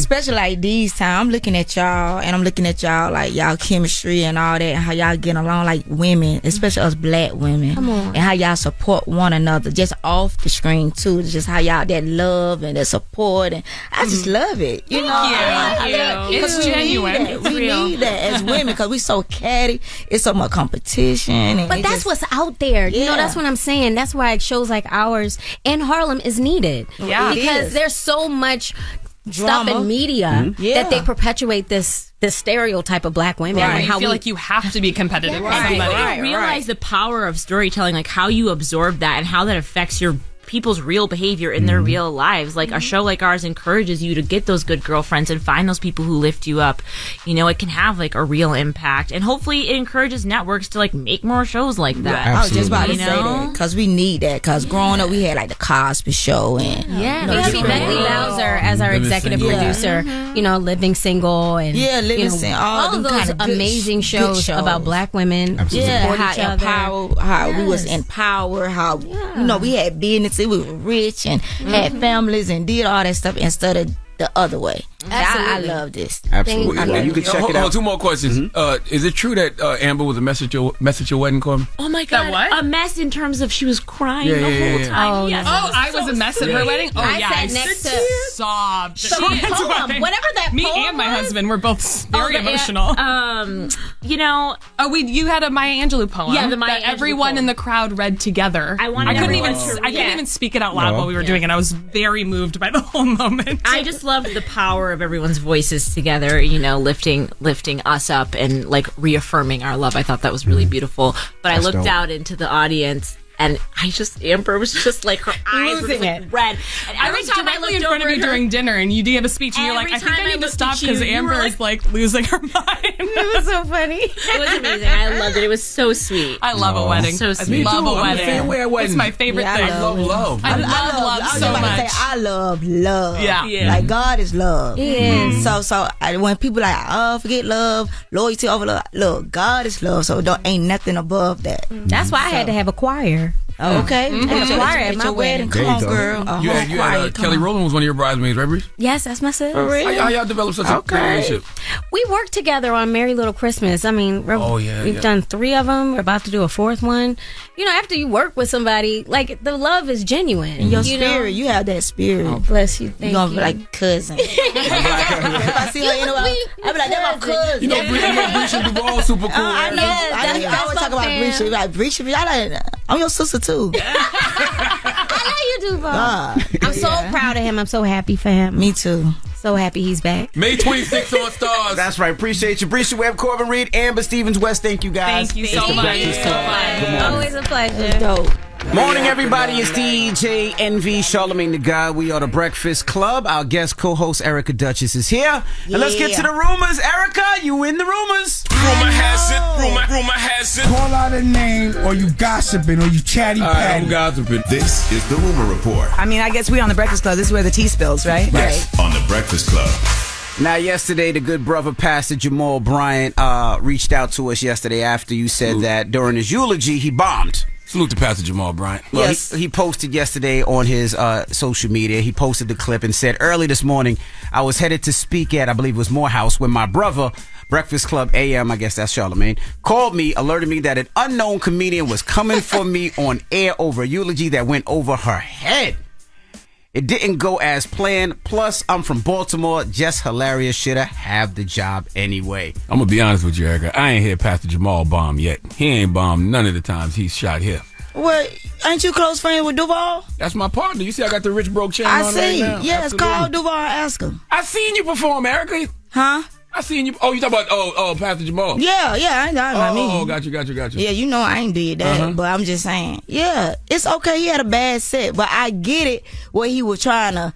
Especially like these times, I'm looking at y'all, and I'm looking at y'all like y'all chemistry and all that, and how y'all getting along like women, especially us black women. Come on. And how y'all support one another, just off the screen too. Just how y'all that love and that support, and I just love it. You know, I it's genuine. We need that as women because we so catty. It's so much competition. But that's what's out there. You know, that's what I'm saying. That's why shows like ours in Harlem is needed. Yeah, because there's so much stuff in media that they perpetuate this stereotype of black women. And how you feel like you have to be competitive with somebody. You realize the power of storytelling, like how you absorb that and how that affects your people's real behavior in their real lives. Like a show like ours encourages you to get those good girlfriends and find those people who lift you up. You know, it can have like a real impact, and hopefully it encourages networks to like make more shows like that. I was just about to say that because we need that. Because growing up, we had like the Cosby Show and we have Beverly Bowser as our executive producer. You know, Living Single and Living Single, all of those amazing shows about Black women. Yeah, Support each other. how we was empowered, how you know we had business, we were rich and had families and did all that stuff instead of the other way. I love this. Absolutely. You can check it out. Two more questions. Is it true that Amber was a mess at your wedding, Corbin? Oh my God! What? A mess in terms of she was crying the whole time. Oh, yes, I was a mess at her wedding. Oh I yeah, sat I next to sobbed. the poem. Whatever that Me poem and my was. husband were both very emotional. You know. You had a Maya Angelou poem. Yeah, the Maya that Angelou everyone poem. in the crowd read together. I couldn't even speak it out loud while we were doing it. I was very moved by the whole moment. I just loved the power of everyone's voices together, you know, lifting us up and like reaffirming our love. I thought that was really beautiful. But I looked out into the audience, and Amber was just like, her eyes were just, like, red. And every time I looked in front of you during dinner, and you gave a speech, and you're like, I think I need to stop because Amber is like losing her mind. It was so funny. It was amazing. I loved it. It was so sweet. I love a wedding. So sweet. I love a wedding. I'm the same way at weddings. It's my favorite thing. I love love. I love love so much. I love love. Yeah. Like God is love. Yeah. So when people like, forget love, loyalty over love. Look, God is love. So ain't nothing above that. That's why I had to have a choir. Okay. And a choir at my wedding. Come on, girl. You had Kelly Rowland was one of your bridesmaids, right, Bree? Yes, that's my sister. How y'all developed such a good relationship? We worked together on Merry Little Christmas. I mean, we've done 3 of them. We're about to do a 4th one. You know, after you work with somebody, like, the love is genuine. Your spirit, you have that spirit. Oh, bless you. Thank You're going to you. be like cousin. If I see her anywhere, I'll be like, that's my cousin. You know, Brisha Duval super cool. I know. I always talk about Brisha. Like, Brisha, I'm your sister, too. I know you do, Bob. I'm so proud of him. I'm so happy for him. Me too. So happy he's back. May 26th on Stars. That's right. Appreciate you. Brisha Webb, Corbin Reed, Amber Stevens West. Thank you, guys. Thank you so much. It's so fun. Always a pleasure. Dope. Morning, everybody. It's DJ NV, Charlamagne the God. We are the Breakfast Club. Our guest co-host Erica Duchess is here. And let's get to the rumors. Erica, you in the rumors. Rumor has it. Rumor has it. Call out a name, or you gossiping, or you chatty patty. I'm gossiping. This is the Rumor Report. I mean, I guess we on the Breakfast Club. This is where the tea spills, right? Yes, on the Breakfast Club. Now, yesterday, the good brother, Pastor Jamal Bryant, reached out to us yesterday after you said that during his eulogy, he bombed. Salute to Pastor Jamal Bryant. Well, yes. He posted yesterday on his social media. He posted the clip and said, early this morning, I was headed to speak at, I believe it was Morehouse, when my brother, Breakfast Club AM, I guess that's Charlamagne, called me, alerted me that an unknown comedian was coming for me on air over a eulogy that went over her head. It didn't go as planned. Plus, I'm from Baltimore. Just hilarious. Shoulda have the job anyway. I'm going to be honest with you, Erica. I ain't heard Pastor Jamal bomb yet. He ain't bombed none of the times he's shot here. Well, ain't you close friends with Duval? That's my partner. You see I got the Rich Broke chain I on see. right now? Yes, Absolutely. call Duval and ask him. I seen you perform, Erica. Huh? I seen you. Oh, you talking about Pastor Jamal? Yeah, I ain't talking about me. Oh, got you. Yeah, you know I ain't did that, but I'm just saying. Yeah, it's okay. He had a bad set, but I get it. Where he was trying to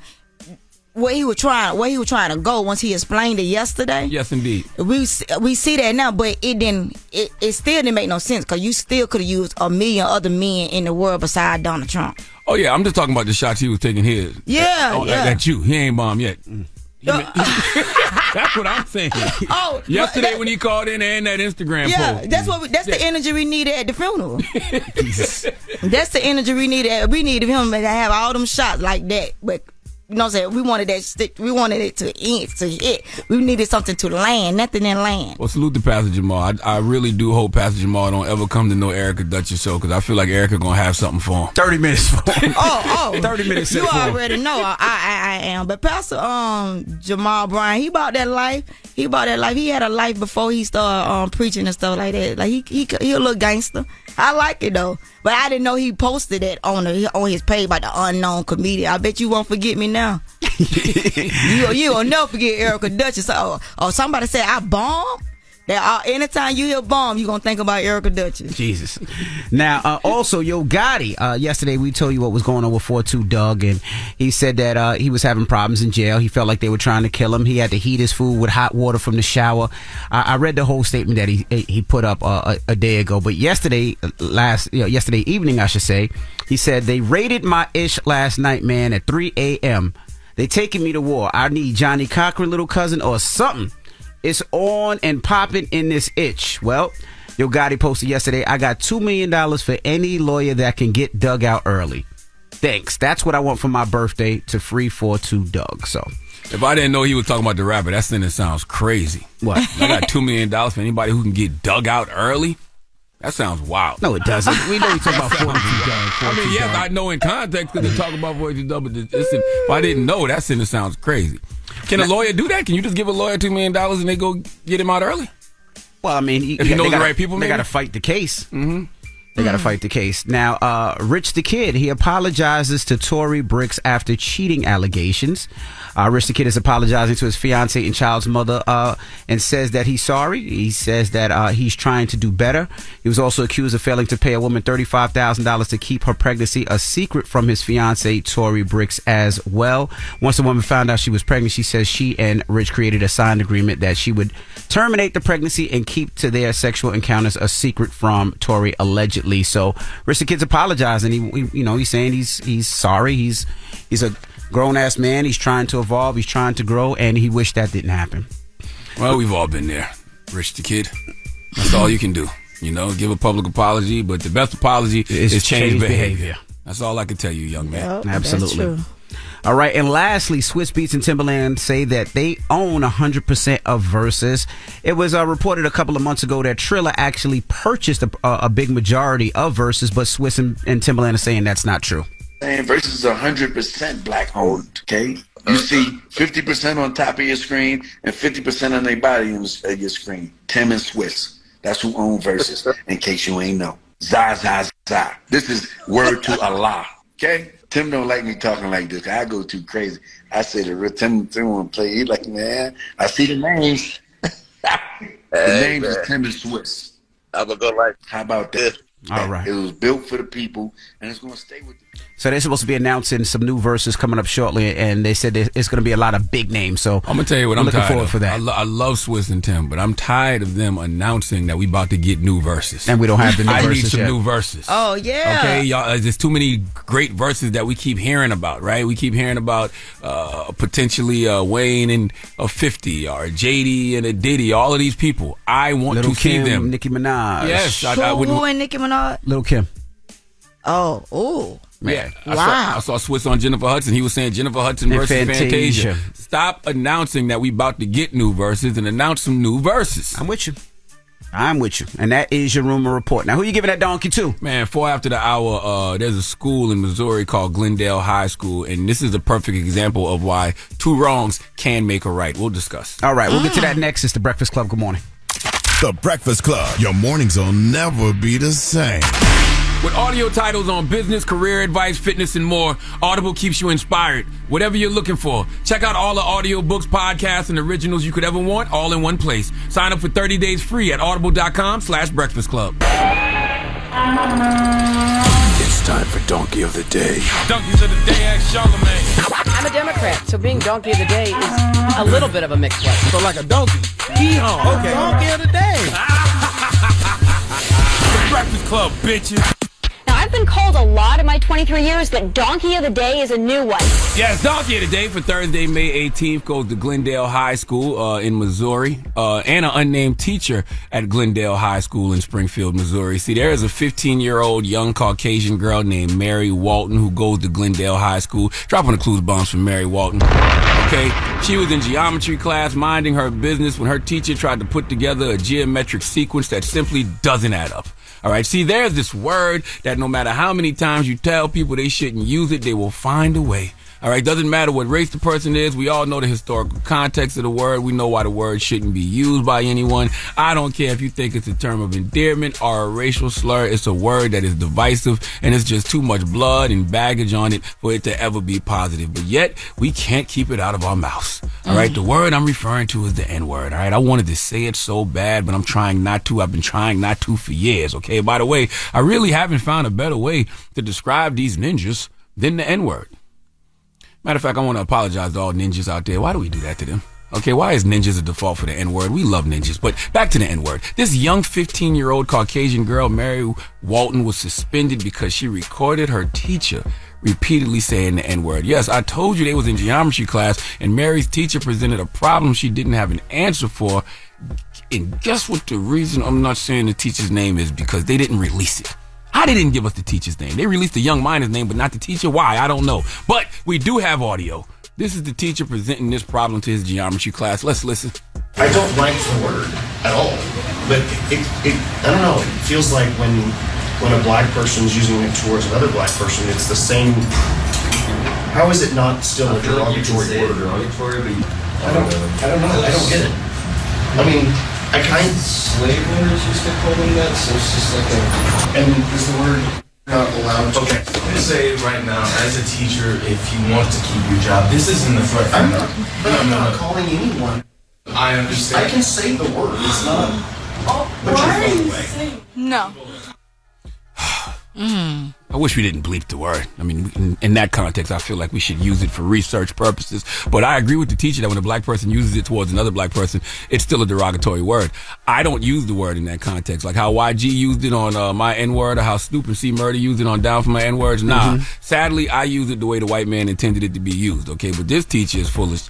go once he explained it yesterday. Yes, indeed. We see that now, but it still didn't make no sense because you still could have used a million other men in the world besides Donald Trump. Oh yeah, I'm just talking about the shots he was taking here. Yeah. That's you. He ain't bombed yet. That's what I'm saying. Oh, yesterday when he called in and that Instagram post. That's the energy we needed at the funeral. That's the energy we needed. We needed him to have all them shots like that, but. You know what I'm saying? We wanted that stick. We wanted it to hit. We needed something to land. Nothing in land. Well, salute to Pastor Jamal. I really do hope Pastor Jamal don't ever come to no Erica Duchess show because I feel like Erica gonna have something for him. 30 minutes for him. 30 minutes. You already know I am. But Pastor Jamal Bryant, he bought that life. He had a life before he started preaching and stuff like that. Like he a little gangster. I like it though. But I didn't know he posted it on his page about the unknown comedian. I bet you won't forget me now. You will never forget Erica Duchess. Or somebody said I bombed. Anytime you hear bomb, you're going to think about Erica Duchess. Jesus. Now, also, Yo Gotti, yesterday we told you what was going on with 4-2 Doug, and he said that he was having problems in jail. He felt like they were trying to kill him. He had to heat his food with hot water from the shower. I read the whole statement that he put up a day ago, but yesterday evening, I should say, he said, they raided my ish last night, man, at 3 a.m. They taking me to war. I need Johnny Cochran, little cousin, or something. It's on and popping in this itch. Well, Yo Gotti posted yesterday, I got $2 million for any lawyer that can get Doug out early. Thanks. That's what I want for my birthday, to free 4-2 Doug. So, if I didn't know he was talking about the rapper, that sentence sounds crazy. What? I got $2 million for anybody who can get Doug out early? That sounds wild. No, it doesn't. We know you talking about 4-2 Doug. I mean, yes, I know in context because they talk about 4-2 Doug, but if I didn't know, that sentence sounds crazy. Can a lawyer do that? Can you just give a lawyer $2 million and they go get him out early? Well, I mean, if you know the right people, they got to fight the case. Mm-hmm. They got to fight the case. Now, Rich the Kid, he apologizes to Tory Bricks after cheating allegations. Rich the Kid is apologizing to his fiancée and child's mother and says that he's sorry. He says that he's trying to do better. He was also accused of failing to pay a woman $35,000 to keep her pregnancy a secret from his fiancée, Tory Bricks, as well. Once the woman found out she was pregnant, she says she and Rich created a signed agreement that she would terminate the pregnancy and keep to their sexual encounters a secret from Tory, allegedly. So Rich the Kid's apologizing. He's saying he's sorry. He's a grown-ass man. He's trying to evolve. He's trying to grow, and he wished that didn't happen. Well, we've all been there. Rich the Kid. That's all you can do. Give a public apology, but the best apology is change behavior. That's all I can tell you, young man. Yep, absolutely. That's true. All right, and lastly, Swizz Beatz and Timbaland say that they own 100% of Versus. It was reported a couple of months ago that Triller actually purchased a big majority of Versus, but Swizz and Timbaland are saying that's not true. And Versus is 100% black owned, okay? You see 50% on top of your screen and 50% on their body of your screen. Tim and Swizz. That's who own Versus, in case you ain't know. Za. This is word to Allah, okay? Tim don't like me talking like this. I go too crazy. I say the real Tim want to play. He like, man, I see the names. The names is Tim and Swizz. I'm going to go like, how about that? All right. It was built for the people, and it's going to stay with the people. So they're supposed to be announcing some new verses coming up shortly, and they said it's going to be a lot of big names. So I'm going to tell you what I'm looking tired forward of. for that. I love Swizz and Tim, but I'm tired of them announcing that we about to get new verses. And we don't have the new I verses need some yet. new verses. Oh, yeah. Okay, y'all, there's too many great verses that we keep hearing about, right? We keep hearing about potentially Wayne and a 50 or JD and a Diddy, all of these people. I want Little to see Kim, them. Nicki Minaj. Yes. Who and Nicki Minaj? Little Kim. Oh. Man, wow. I saw Swizz on Jennifer Hudson. He was saying Jennifer Hudson And versus Fantasia. Fantasia. Stop announcing that we about to get new verses and announce some new verses. I'm with you. And that is your rumor report. Now, who you giving that donkey to? Man, 4 after the hour, there's a school in Missouri called Glendale High School, and this is a perfect example of why 2 wrongs can make a right. We'll discuss. All right, we'll get to that next. It's The Breakfast Club. Good morning. The Breakfast Club. Your mornings will never be the same. With audio titles on business, career advice, fitness, and more, Audible keeps you inspired. Whatever you're looking for, check out all the audiobooks, podcasts, and originals you could ever want, all in one place. Sign up for 30 days free at audible.com/Breakfast Club. It's time for Donkey of the Day. Donkeys of the Day, ask Charlamagne. I'm a Democrat, so being Donkey of the Day is a little bit of a mixed one. So like a donkey. Hee-haw. Okay. Donkey of the Day. The Breakfast Club, bitches. Now, I've been called a lot in my 23 years, but Donkey of the Day is a new one. Yes, Donkey of the Day for Thursday, May 18th goes to Glendale High School in Missouri, and an unnamed teacher at Glendale High School in Springfield, Missouri. See, there is a 15-year-old young Caucasian girl named Mary Walton who goes to Glendale High School. Dropping the clues bombs for Mary Walton. Okay, she was in geometry class minding her business when her teacher tried to put together a geometric sequence that simply doesn't add up. All right, see, there's this word that no matter how many times you tell people they shouldn't use it, they will find a way. All right, doesn't matter what race the person is. We all know the historical context of the word. We know why the word shouldn't be used by anyone. I don't care if you think it's a term of endearment or a racial slur. It's a word that is divisive, and it's just too much blood and baggage on it for it to ever be positive. But yet, we can't keep it out of our mouths. All right, the word I'm referring to is the N-word. All right, I wanted to say it so bad, but I'm trying not to. I've been trying not to for years. Okay, by the way, I really haven't found a better way to describe these ninjas than the N-word. Matter of fact, I want to apologize to all ninjas out there. Why do we do that to them? Okay, why is ninjas a default for the N-word? We love ninjas, but back to the N-word. This young 15-year-old Caucasian girl, Mary Walton, was suspended because she recorded her teacher repeatedly saying the N-word. Yes, I told you they was in geometry class, and Mary's teacher presented a problem she didn't have an answer for. And guess what the reason I'm not saying the teacher's name is? Because they didn't release it. How they didn't give us the teacher's name? They released the young minor's name, but not the teacher. Why? I don't know. But we do have audio. This is the teacher presenting this problem to his geometry class. Let's listen. I don't like the word at all. But it I don't know, it feels like when a black person is using it towards another black person, it's the same. How is it not still a derogatory word? I don't know. I don't get it. I mean, slave owners used to call them that, so it's just like a. And is the word not allowed? Okay, I'm gonna say right now, as a teacher, if you want to keep your job, this isn't the threat. I'm not calling anyone. I understand. I can say the word. It's not. No. I wish we didn't bleep the word. I mean, in that context, I feel like we should use it for research purposes. But I agree with the teacher that when a black person uses it towards another black person, it's still a derogatory word. I don't use the word in that context. Like how YG used it on my N-word, or how Snoop and C Murder used it on Down for My N-words. Nah, sadly, I use it the way the white man intended it to be used. Okay, but this teacher is full of...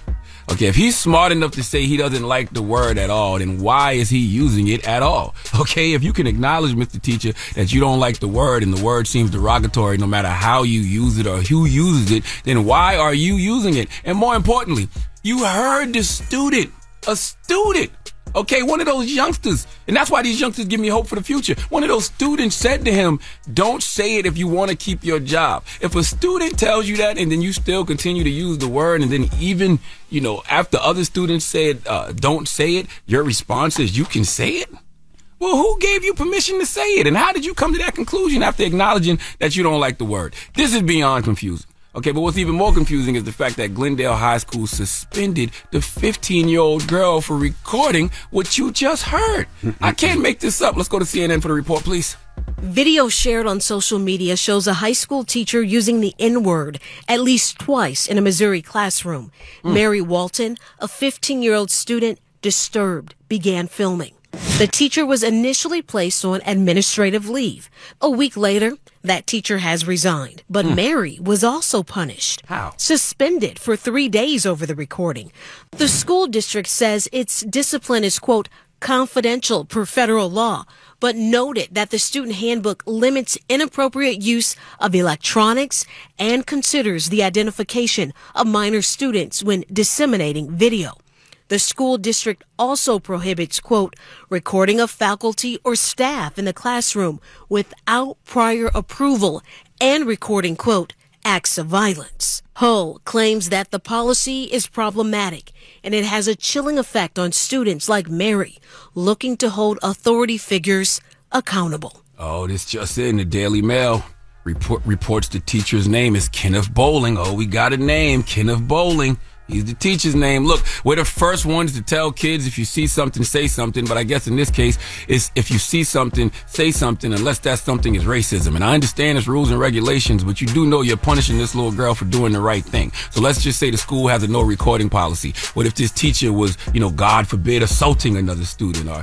Okay, if he's smart enough to say he doesn't like the word at all, then why is he using it at all? Okay, if you can acknowledge, Mr. Teacher, that you don't like the word and the word seems derogatory no matter how you use it or who uses it, then why are you using it? And more importantly, you heard the student, a student. Okay, one of those youngsters, and that's why these youngsters give me hope for the future. One of those students said to him, don't say it if you want to keep your job. If a student tells you that and then you still continue to use the word, and then even, after other students said, don't say it, your response is, you can say it? Well, who gave you permission to say it? And how did you come to that conclusion after acknowledging that you don't like the word? This is beyond confusing. Okay, but what's even more confusing is the fact that Glendale High School suspended the 15-year-old girl for recording what you just heard. I can't make this up. Let's go to CNN for the report, please. Video shared on social media shows a high school teacher using the N-word at least twice in a Missouri classroom. Mary Walton, a 15-year-old student, disturbed, began filming. The teacher was initially placed on administrative leave. A week later, that teacher has resigned. But Mary was also punished. How? Suspended for 3 days over the recording. The school district says its discipline is, quote, confidential per federal law, but noted that the student handbook limits inappropriate use of electronics and considers the identification of minor students when disseminating video. The school district also prohibits, quote, recording of faculty or staff in the classroom without prior approval and recording, quote, acts of violence. Hull claims that the policy is problematic and it has a chilling effect on students like Mary looking to hold authority figures accountable. Oh, this just in, the Daily Mail reports the teacher's name is Kenneth Bowling. Oh, we got a name, Kenneth Bowling. He's the teacher's name. Look, we're the first ones to tell kids if you see something, say something. But I guess in this case, it's if you see something, say something, unless that something is racism. And I understand it's rules and regulations, but you do know you're punishing this little girl for doing the right thing. So let's just say the school has a no recording policy. What if this teacher was, God forbid, assaulting another student, or,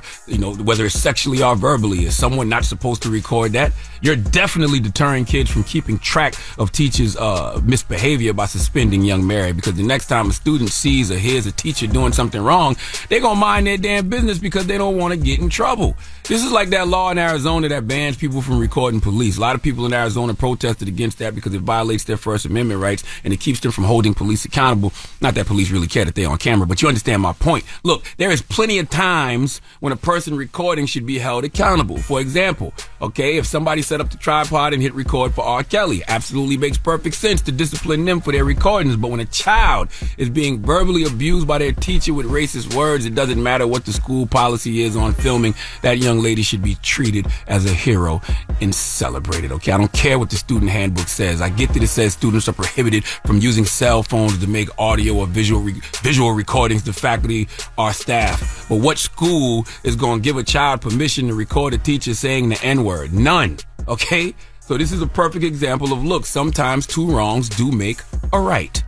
whether it's sexually or verbally? Is someone not supposed to record that? You're definitely deterring kids from keeping track of teachers' misbehavior by suspending young Mary, because the next time a student sees or hears a teacher doing something wrong, they're going to mind their damn business because they don't want to get in trouble. This is like that law in Arizona that bans people from recording police. A lot of people in Arizona protested against that because it violates their First Amendment rights and it keeps them from holding police accountable. Not that police really care that they're on camera, but you understand my point. Look, there is plenty of times when a person recording should be held accountable. For example, okay, if somebody set up the tripod and hit record for R. Kelly, absolutely makes perfect sense to discipline them for their recordings. But when a child is being verbally abused by their teacher with racist words, it doesn't matter what the school policy is on filming. That young lady should be treated as a hero and celebrated, okay? I don't care what the student handbook says. I get that it says students are prohibited from using cell phones to make audio or visual recordings to faculty or staff. But what school is going to give a child permission to record a teacher saying the N-word? None, okay? So this is a perfect example of, look, sometimes two wrongs do make a right.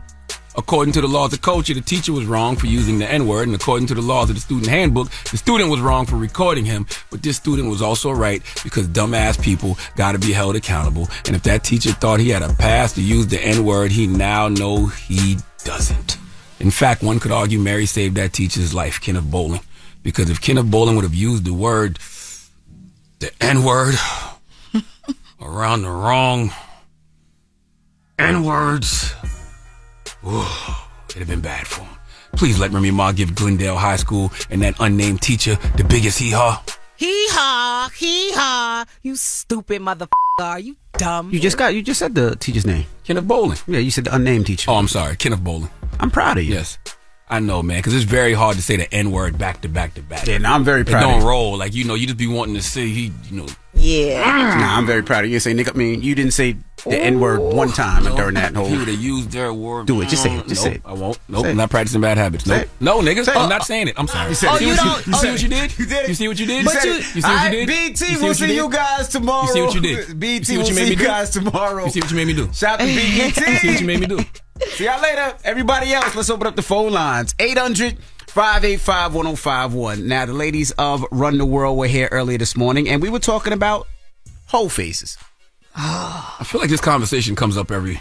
According to the laws of culture, the teacher was wrong for using the N-word, and according to the laws of the student handbook, the student was wrong for recording him, but this student was also right because dumbass people got to be held accountable. And if that teacher thought he had a pass to use the N-word, he now knows he doesn't. In fact, one could argue Mary saved that teacher's life, Kenneth Bowling, because if Kenneth Bowling would have used the word, the N-word, around the wrong N-words, it'd have been bad for him. Please let Remy Ma give Glendale High School and that unnamed teacher the biggest hee-haw. Hee-haw, hee-haw. You stupid motherfucker. Are you dumb? You just said the teacher's name. Kenneth Bowling. Yeah, you said the unnamed teacher. Oh, I'm sorry. Kenneth Bowling. I'm proud of you. Yes. I know, man, because it's very hard to say the N-word back to back to back. Yeah, no, I'm very proud of you. It don't roll. Like, you just be wanting to say Yeah. Nah, I'm very proud of you. You say, nigga, I mean, you didn't say the N-word one time during that whole... You would have used their word. Do it. Just say it. Just say it. I won't. Nope. I'm not practicing bad habits. Nope. No, nigga. I'm not saying it. I'm sorry. You said it. You see what you did? You did it. You see what you did? You see what you did? BT, we'll see you guys tomorrow. You see what you did? BT, we'll see you guys tomorrow. You see what you made me do? Shout out to BT. You see what you made me do? See y'all later. Everybody else, let's open up the phone lines. 800-585-1051. Now, the ladies of Run the World were here earlier this morning, and we were talking about whole faces. I feel like this conversation comes up every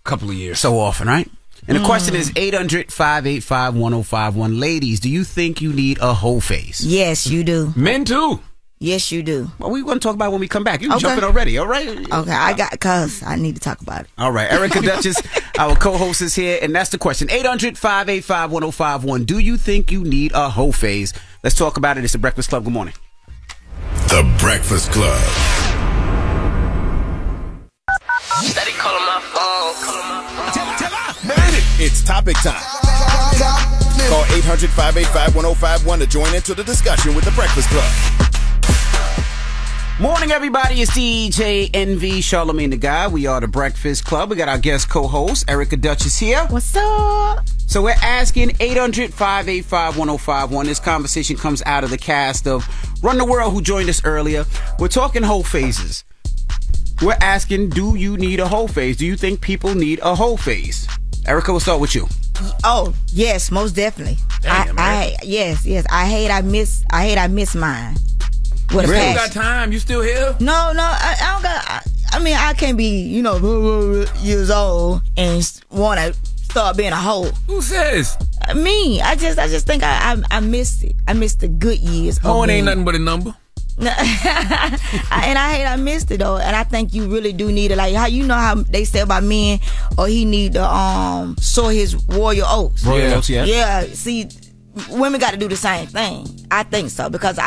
couple of years. So often, right? And the question is 800-585-1051. Ladies, do you think you need a whole face? Yes, you do. Men too. Yes, you do. Well, we're going to talk about it when we come back. You can jump in already, all right? Okay, cause I need to talk about it. All right. Erica Duchess, our co-host, is here, and that's the question. 800-585-1051. Do you think you need a whole face? Let's talk about it. It's the Breakfast Club. Good morning. The Breakfast Club. Steady calling my phone. Made it. It's topic time. Call 800-585-1051 to join into the discussion with the Breakfast Club. Morning, everybody. It's DJ NV, Charlamagne the Guy. We are the Breakfast Club. We got our guest co-host, Erica Duchess, here. What's up? So we're asking 800-585-1051. This conversation comes out of the cast of Run the World, who joined us earlier. We're talking whole faces. We're asking, do you need a whole face? Do you think people need a whole face? Erica, we'll start with you. Oh, yes, most definitely. Yes. I hate I miss mine. You still got time? You still here? No, I don't got. I mean, I can't be, years old and want to start being a hoe. Who says? Me. I just think I missed it. I missed the good years. Hoeing ain't nothing but a number. And I missed it though, and I think you really do need it. Like how they say about men, or he need to sow his royal oats. Royal oats, yeah. Yeah. See, women got to do the same thing. I think so because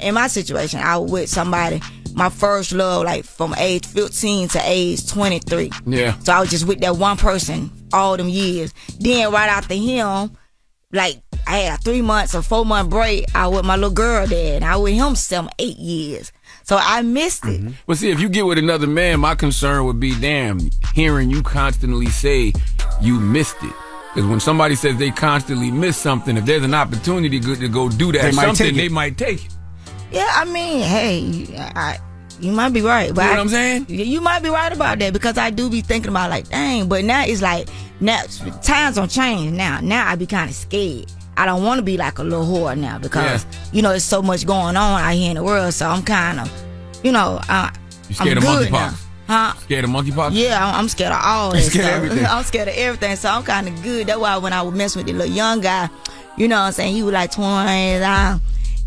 in my situation, I was with somebody, my first love, like from age 15 to age 23. Yeah. So I was just with that one person all them years. Then right after him, like I had a 3 months or 4 month break. I was with my little girl there, and I was with him 7, 8 years. So I missed it. Well, see, if you get with another man, my concern would be, damn, hearing you constantly say you missed it. Because when somebody says they constantly miss something, if there's an opportunity to go do that they might take it. Yeah, I mean, hey, you might be right. But you know what I'm saying? You might be right about that because I do be thinking about like, dang, but now it's like, now times don't change now. Now I be kind of scared. I don't want to be like a little whore now because, there's so much going on out here in the world. So I'm kind of, you scared I'm of good monkeypox? Huh? Scared of monkeypox? Yeah, I'm scared of all that Scared of stuff. everything. I'm scared of everything, so I'm kind of good. That's why when I was messing with the little young guy, you know what I'm saying, he was like 20 years old.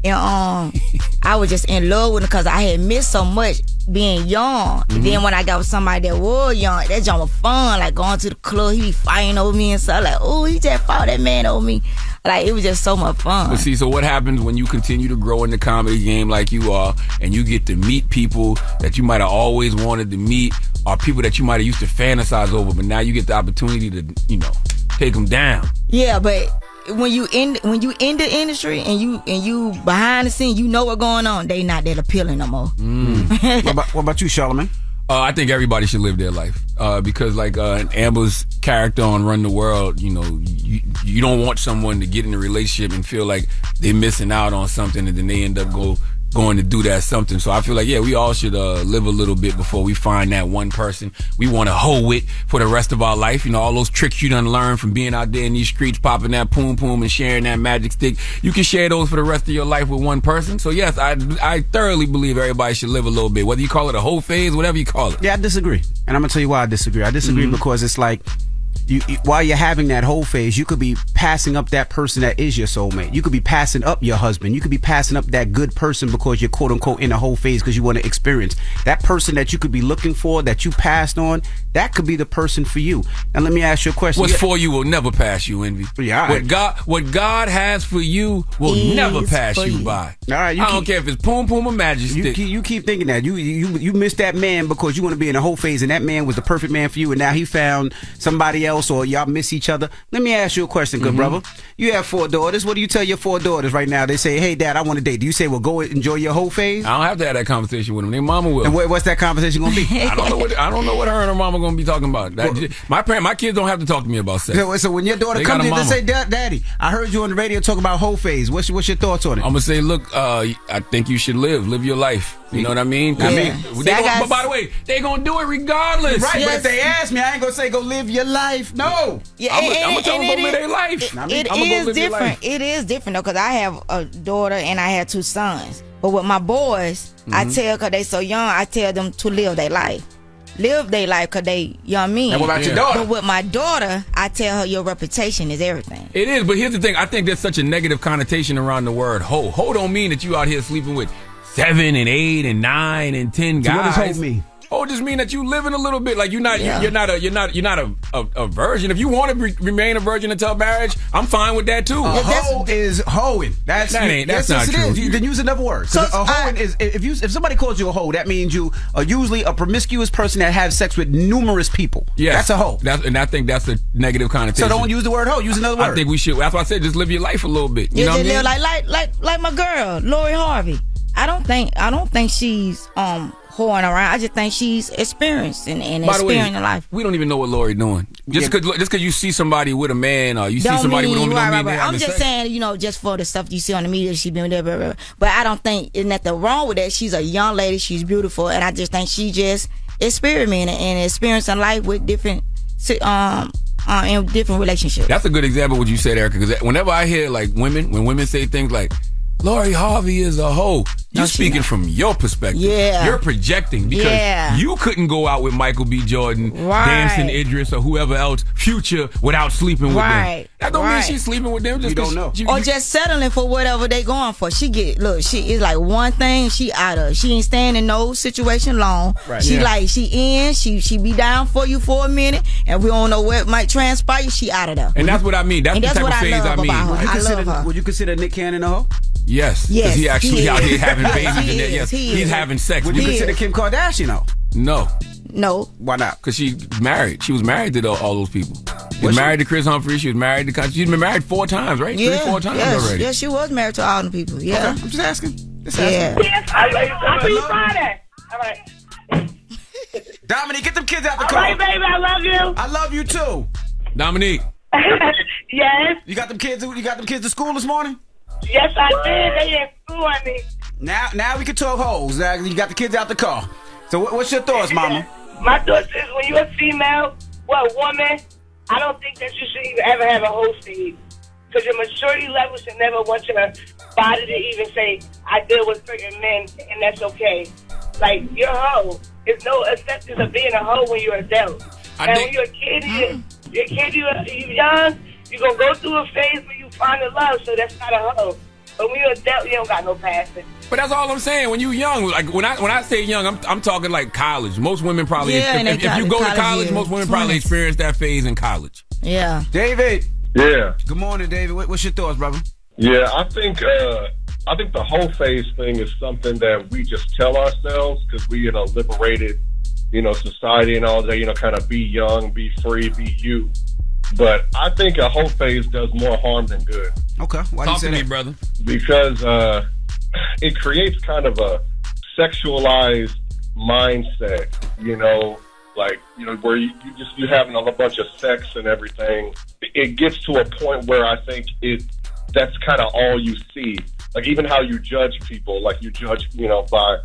And I was just in love with him because I had missed so much being young. And then when I got with somebody that was young, that junk was fun. Like going to the club, he be fighting over me and stuff. Like, oh, he just fought that man over me. Like, it was just so much fun. But see, so what happens when you continue to grow in the comedy game like you are, and you get to meet people that you might have always wanted to meet, or people that you might have used to fantasize over, but now you get the opportunity to, you know, take them down. Yeah, but when you in the industry and you behind the scene, you know what's going on. They not that appealing no more. What about you, Charlamagne? I think everybody should live their life because, like Amber's character on Run the World, you know, you don't want someone to get in a relationship and feel like they're missing out on something, and then they end up going to do that something. So I feel like, yeah, we all should live a little bit before we find that one person we want to hoe with for the rest of our life. You know, all those tricks you done learned from being out there in these streets, popping that poom poom and sharing that magic stick. You can share those for the rest of your life with one person. So yes, I thoroughly believe everybody should live a little bit, whether you call it a hoe phase, whatever you call it. Yeah, I disagree. And I'm going to tell you why I disagree. I disagree because it's like, while you're having that whole phase, you could be passing up that person that is your soulmate. You could be passing up your husband. You could be passing up that good person because you're quote unquote in a whole phase because you want to experience that person that you could be looking for, that you passed on. That could be the person for you. Now let me ask you a question. What's for you will never pass you, Envy. Yeah, what God has for you will never pass you by. All right, I don't care if it's poom poom or magic stick. You keep thinking that you missed that man because you want to be in a whole phase, and that man was the perfect man for you, and now he found somebody else, or y'all miss each other. Let me ask you a question, good brother. You have 4 daughters. What do you tell your 4 daughters right now? They say, "Hey, Dad, I want to date." Do you say, "Well, go enjoy your whole phase"? I don't have to have that conversation with them. Their mama will. And what's that conversation gonna be? I don't know what her and her mama gonna be talking about. My kids don't have to talk to me about sex. So when your daughter comes in and say, "Daddy, I heard you on the radio talk about whole phase. What's your thoughts on it?" I'm gonna say, look, I think you should live your life. You know what I mean? Yeah. But by the way, they gonna do it regardless. Right, but if they ask me, I ain't gonna say go live your life. No. Yeah, I'm gonna tell them go live their life. It is different. It is different though, because I have a daughter and I have 2 sons. But with my boys, I tell, because they so young, I tell them to live their life. Live their life because they young men. And what about your daughter? But with my daughter, I tell her your reputation is everything. It is, but here's the thing. I think there's such a negative connotation around the word hoe. Hoe don't mean that you out here sleeping with 7 and 8 and 9 and 10 guys. So what does hoe mean? Oh, just mean that you living a little bit like you're not a virgin. If you want to remain a virgin until marriage, I'm fine with that too. Hoe is hoeing. That's not true. Then use another word. So a hoeing is if somebody calls you a hoe, that means you are usually a promiscuous person that has sex with numerous people. Yes, that's a hoe. And I think that's a negative connotation. So don't use the word hoe. Use another word. I think we should. That's why I said just live your life a little bit. You know what I mean? Like my girl, Lori Harvey. I don't think she's whoring around. I just think she's experienced and experiencing life. We don't even know what Lori doing. Just because you see somebody with a man or you see somebody with a woman, don't mean they I'm just saying, just for the stuff you see on the media, she been there, blah, blah, blah. But I don't think there's nothing wrong with that. She's a young lady. She's beautiful, and I just think she just experimenting and experiencing life with different in different relationships. That's a good example of what you said, Erica. Because whenever I hear when women say things like Lori Harvey is a hoe, you're speaking from your perspective. Yeah. You're projecting because you couldn't go out with Michael B. Jordan, Dancing Idris, or whoever else, Future, without sleeping with them. That don't mean she's sleeping with them. Just you don't know. Or just settling for whatever they going for. She is like one thing, she out of. She ain't staying in no situation long. Right. She be down for you for a minute, and we don't know what might transpire. She out of there. And that's what I mean. That's the type of phase I mean. I love her. Would you consider Nick Cannon a hoe? Yes, because he actually out here having babies. Yes, he's having sex. Would you consider Kim Kardashian though? No. Why not? Because she's married. She was married to all those people. She was married to Chris Humphrey. She was married to. She's been married 4 times, right? Yeah, 3-4 times already. Yeah, she was married to all the people. Yeah, okay, I'm just asking. Yes, I'll see you Friday. All right. Dominique, get them kids out the car. All right, baby, I love you. I love you too. Dominique. Yes. You got them kids to school this morning? Yes, I did. They in school, I mean. Now we can talk hoes. You got the kids out the car. So what's your thoughts, Mama? My thoughts is when you're a female, woman, I don't think that you should even ever have a hoe stage. Because your maturity level should never want your body to even say, I deal with certain men, and that's okay. Like, you're a hoe. It's no acceptance of being a hoe when you're an adult. And when you're a kid, you're young, you're going to go through a phase where you find a love, so that's not a hoe. But when you're an adult, you don't got no passion. But that's all I'm saying. When you young, like when I say young, I'm talking like college. Most women probably, if you go to college, most women probably experience that phase in college. Yeah. David. Yeah. Good morning, David. What's your thoughts, brother? Yeah, I think the whole phase thing is something that we just tell ourselves because we in a liberated, society and all that, kind of be young, be free, be you. But I think a whole phase does more harm than good. Okay. Why do you say to me, that? brother. Because it creates kind of a sexualized mindset, where you're having a bunch of sex and everything. It gets to a point where I think that's kind of all you see. Like even how you judge people, like you judge, by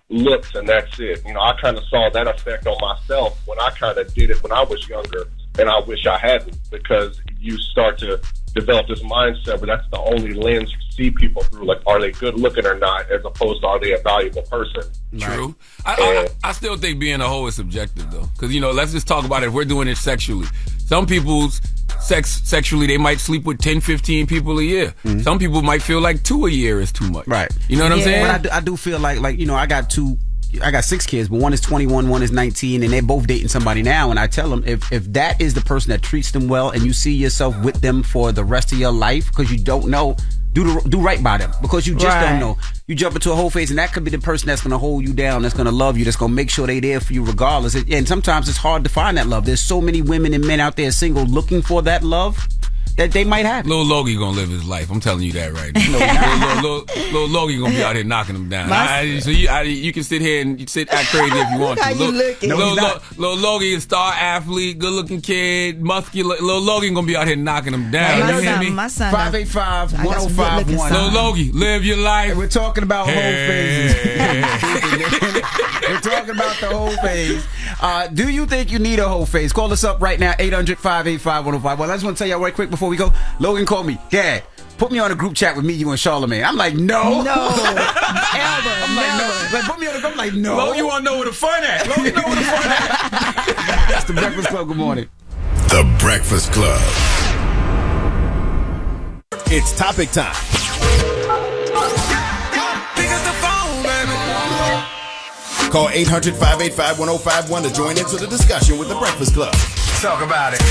looks and that's it. I kind of saw that effect on myself when I kind of did it when I was younger, and I wish I hadn't, because you start to develop this mindset where that's the only lens you see people through. Like, are they good looking or not, as opposed to are they a valuable person? True. I still think being a hoe is subjective, though. Because, let's just talk about it. If we're doing it sexually. Some people's sexually, they might sleep with 10, 15 people a year. Mm-hmm. Some people might feel like 2 a year is too much. Right. You know what I'm saying? But I do feel like I got 6 kids, but one is 21, one is 19, and they're both dating somebody now. And I tell them, if that is the person that treats them well and you see yourself with them for the rest of your life, because you don't know, do right by them, because you just don't know. You jump into a whole phase, and that could be the person that's going to hold you down, that's going to love you, that's going to make sure they're there for you regardless. And sometimes it's hard to find that love. There's so many women and men out there single looking for that love that they might have. Lil Logie gonna live his life. I'm telling you that right now. Lil Logie gonna be out here knocking them down. So you can sit here and act crazy if you want to. Lil Logie is a star athlete, good looking kid, muscular. Lil Logie gonna be out here knocking them down. You hear me? My son 585-1051. Lil Logie, live your life. And we're talking about whole phases. We're talking about the whole phase. Do you think you need a whole phase? Call us up right now, 800-585-1051. Well, I just want to tell y'all right quick before we go. Logan called me. Dad, put me on a group chat with me, you, and Charlamagne. I'm like, no. No. I'm like, no. Like, put me on a group. I'm like, no. Logan, you want to know where the fun at? Logan, know where the fun at. That's the Breakfast Club. Good morning. The Breakfast Club. It's topic time. Call 800-585-1051 to join into the discussion with the Breakfast Club. Talk about it.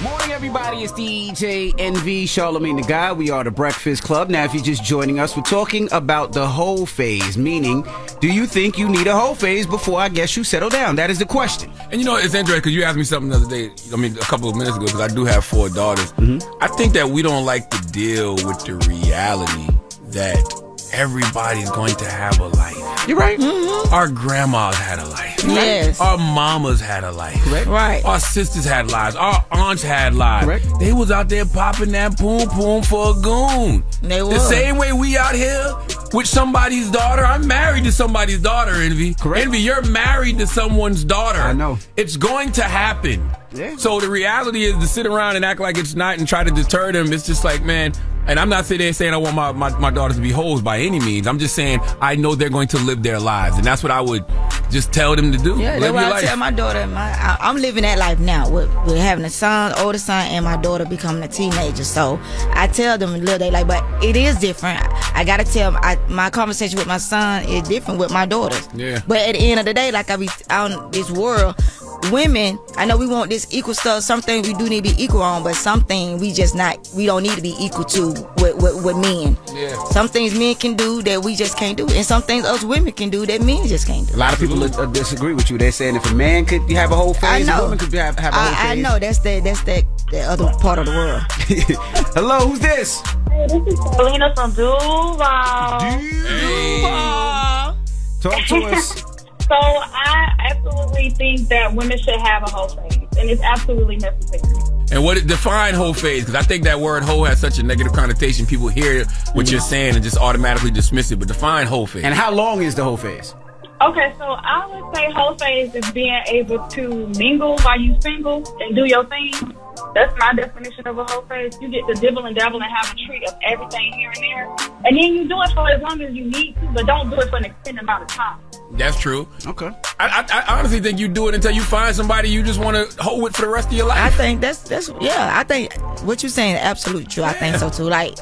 Morning, everybody. It's DJ NV, Charlamagne the Guy. We are the Breakfast Club. Now, if you're just joining us, we're talking about the whole phase, meaning, do you think you need a whole phase before I guess you settle down? That is the question. And it's interesting because you asked me something the other day, a couple of minutes ago, because I do have 4 daughters. Mm-hmm. I think that we don't like to deal with the reality that everybody's going to have a life. You're right. Mm-hmm. Our grandmas had a life. Yes. Our mamas had a life. Correct. Right. Our sisters had lives. Our aunts had lives. Correct. They was out there popping that poom poom for a goon. They were. The same way we out here with somebody's daughter. I'm married to somebody's daughter, Envy. Correct. Envy, you're married to someone's daughter. I know. It's going to happen. Yeah. So the reality is to sit around and act like it's not and try to deter them. It's just like, man. And I'm not sitting there saying I want my daughters to be hoes by any means. I'm just saying I know they're going to live their lives. And that's what I would just tell them to do. Yeah, that's what I tell my daughter. I'm living that life now with having a son, older son, and my daughter becoming a teenager. So I tell them to live their life. But it is different. I got to tell them, my conversation with my son is different with my daughters. Yeah. But at the end of the day, like I be out in this world, women, I know we want this equal stuff. Some things we do need to be equal on, but some things we don't need to be equal to with men. Yeah. Some things men can do that we just can't do, and some things us women can do that men just can't do. A lot of people disagree with you. They're saying if a man could have a whole phase, a woman could have a whole phase. I know that's the other part of the world. Hello, who's this? Hey, this is Selena from Duval. Talk to us. So I absolutely think that women should have a whole phase, and it's absolutely necessary. And define whole phase? Because I think that word whole has such a negative connotation. People hear what you're saying and just automatically dismiss it. But define whole phase. And how long is the whole phase? Okay, so I would say whole phase is being able to mingle while you single and do your thing. That's my definition of a whole phase. You get to dibble and dabble and have a treat of everything here and there. And then you do it for as long as you need to, but don't do it for an extended amount of time. That's true. Okay. I honestly think you do it until you find somebody you just want to hold with for the rest of your life. I think that's I think what you're saying is absolutely true. I think so too. Like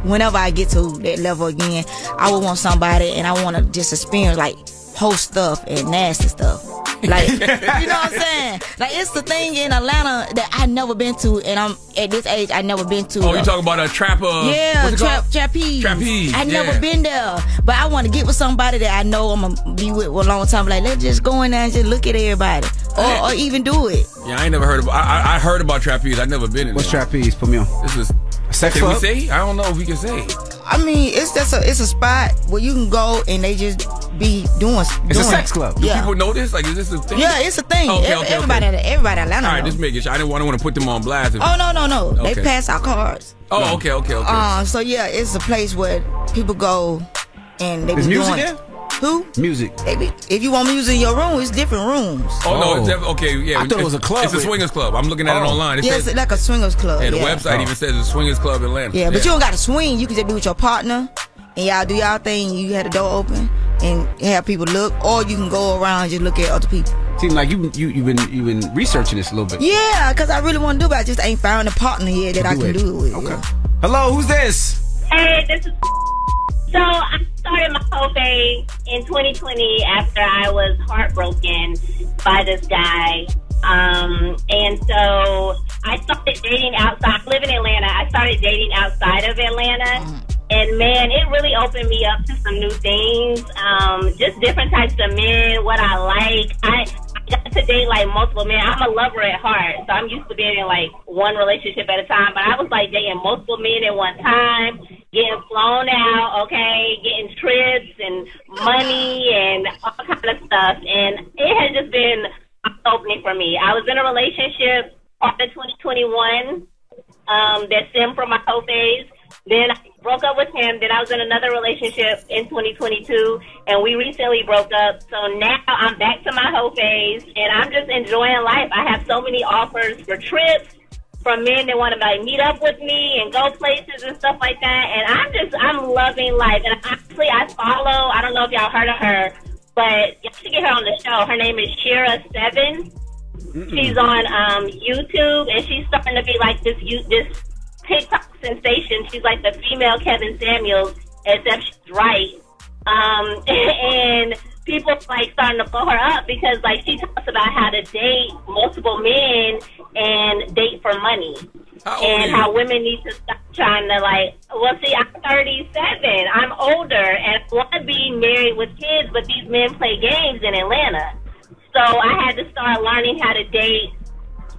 whenever I get to that level again, I would want somebody and I want to just experience like whole stuff and nasty stuff. Like, you know what I'm saying? Like, it's the thing in Atlanta that I never been to, and I'm at this age I never been to. Oh, you talking about a trapper? Yeah, trapeze. Trapeze. I never been there, but I want to get with somebody that I know I'm gonna be with for a long time. Like, let's just go in there and just look at everybody, or even do it. Yeah, I ain't never heard about. I heard about trapeze. I've never been in. What's trapeze? Put me on. This is a sex club. club? Can we say? I don't know if we can say. I mean, it's a spot where you can go and they just be doing. It's a sex club. Do Yeah. people know this? Like, is this a thing? Yeah, it's a thing. Okay, Everybody in Atlanta. All right, knows. just making sure. I didn't want to put them on blast. Oh no. Okay. They pass out cards. Oh, okay. So yeah, it's a place where people go and they Is be music doing. there? Who? Music. If you want music in your room, it's different rooms. Oh no, it's okay. Yeah, I thought it was a club. It's a swingers club. I'm looking at it online. It Yeah, says, it's like a swingers club. yeah, the yeah. website even says it's a swingers club in Atlanta. Yeah, but you don't got to swing. You can just be with your partner and y'all do y'all thing. You had the door open and have people look, or you can go around and just look at other people. Seems like you've been researching this a little bit. Yeah, because I really want to do it. I just ain't found a partner yet that I can do it with. Okay. Yeah. Hello, who's this? Hey, this is. So I started my whole phase in 2020 after I was heartbroken by this guy. And so I started dating outside. I live in Atlanta. I started dating outside of Atlanta. And man, it really opened me up to some new things. Just different types of men, what I like. I got to date like multiple men. I'm a lover at heart, so I'm used to being in like one relationship at a time. But I was like dating multiple men at one time, getting flown out, okay, getting trips and money and all kind of stuff. And it has just been opening for me. I was in a relationship after 2021 that stemmed from my whole phase. Then I broke up with him. Then I was in another relationship in 2022, and we recently broke up. So now I'm back to my whole phase, and I'm just enjoying life. I have so many offers for trips from men that want to like meet up with me and go places and stuff like that. And I'm loving life. And honestly, I follow. I don't know if y'all heard of her, but you should get her on the show. Her name is Shira7. She's on YouTube, and she's starting to be like this TikTok sensation. She's like the female Kevin Samuels, except she's right. And people like starting to blow her up because like she talks about how to date multiple men and date for money. And how women need to stop trying to like, well, see, I'm 37. I'm older, and I want to be married with kids, but these men play games in Atlanta. So I had to start learning how to date,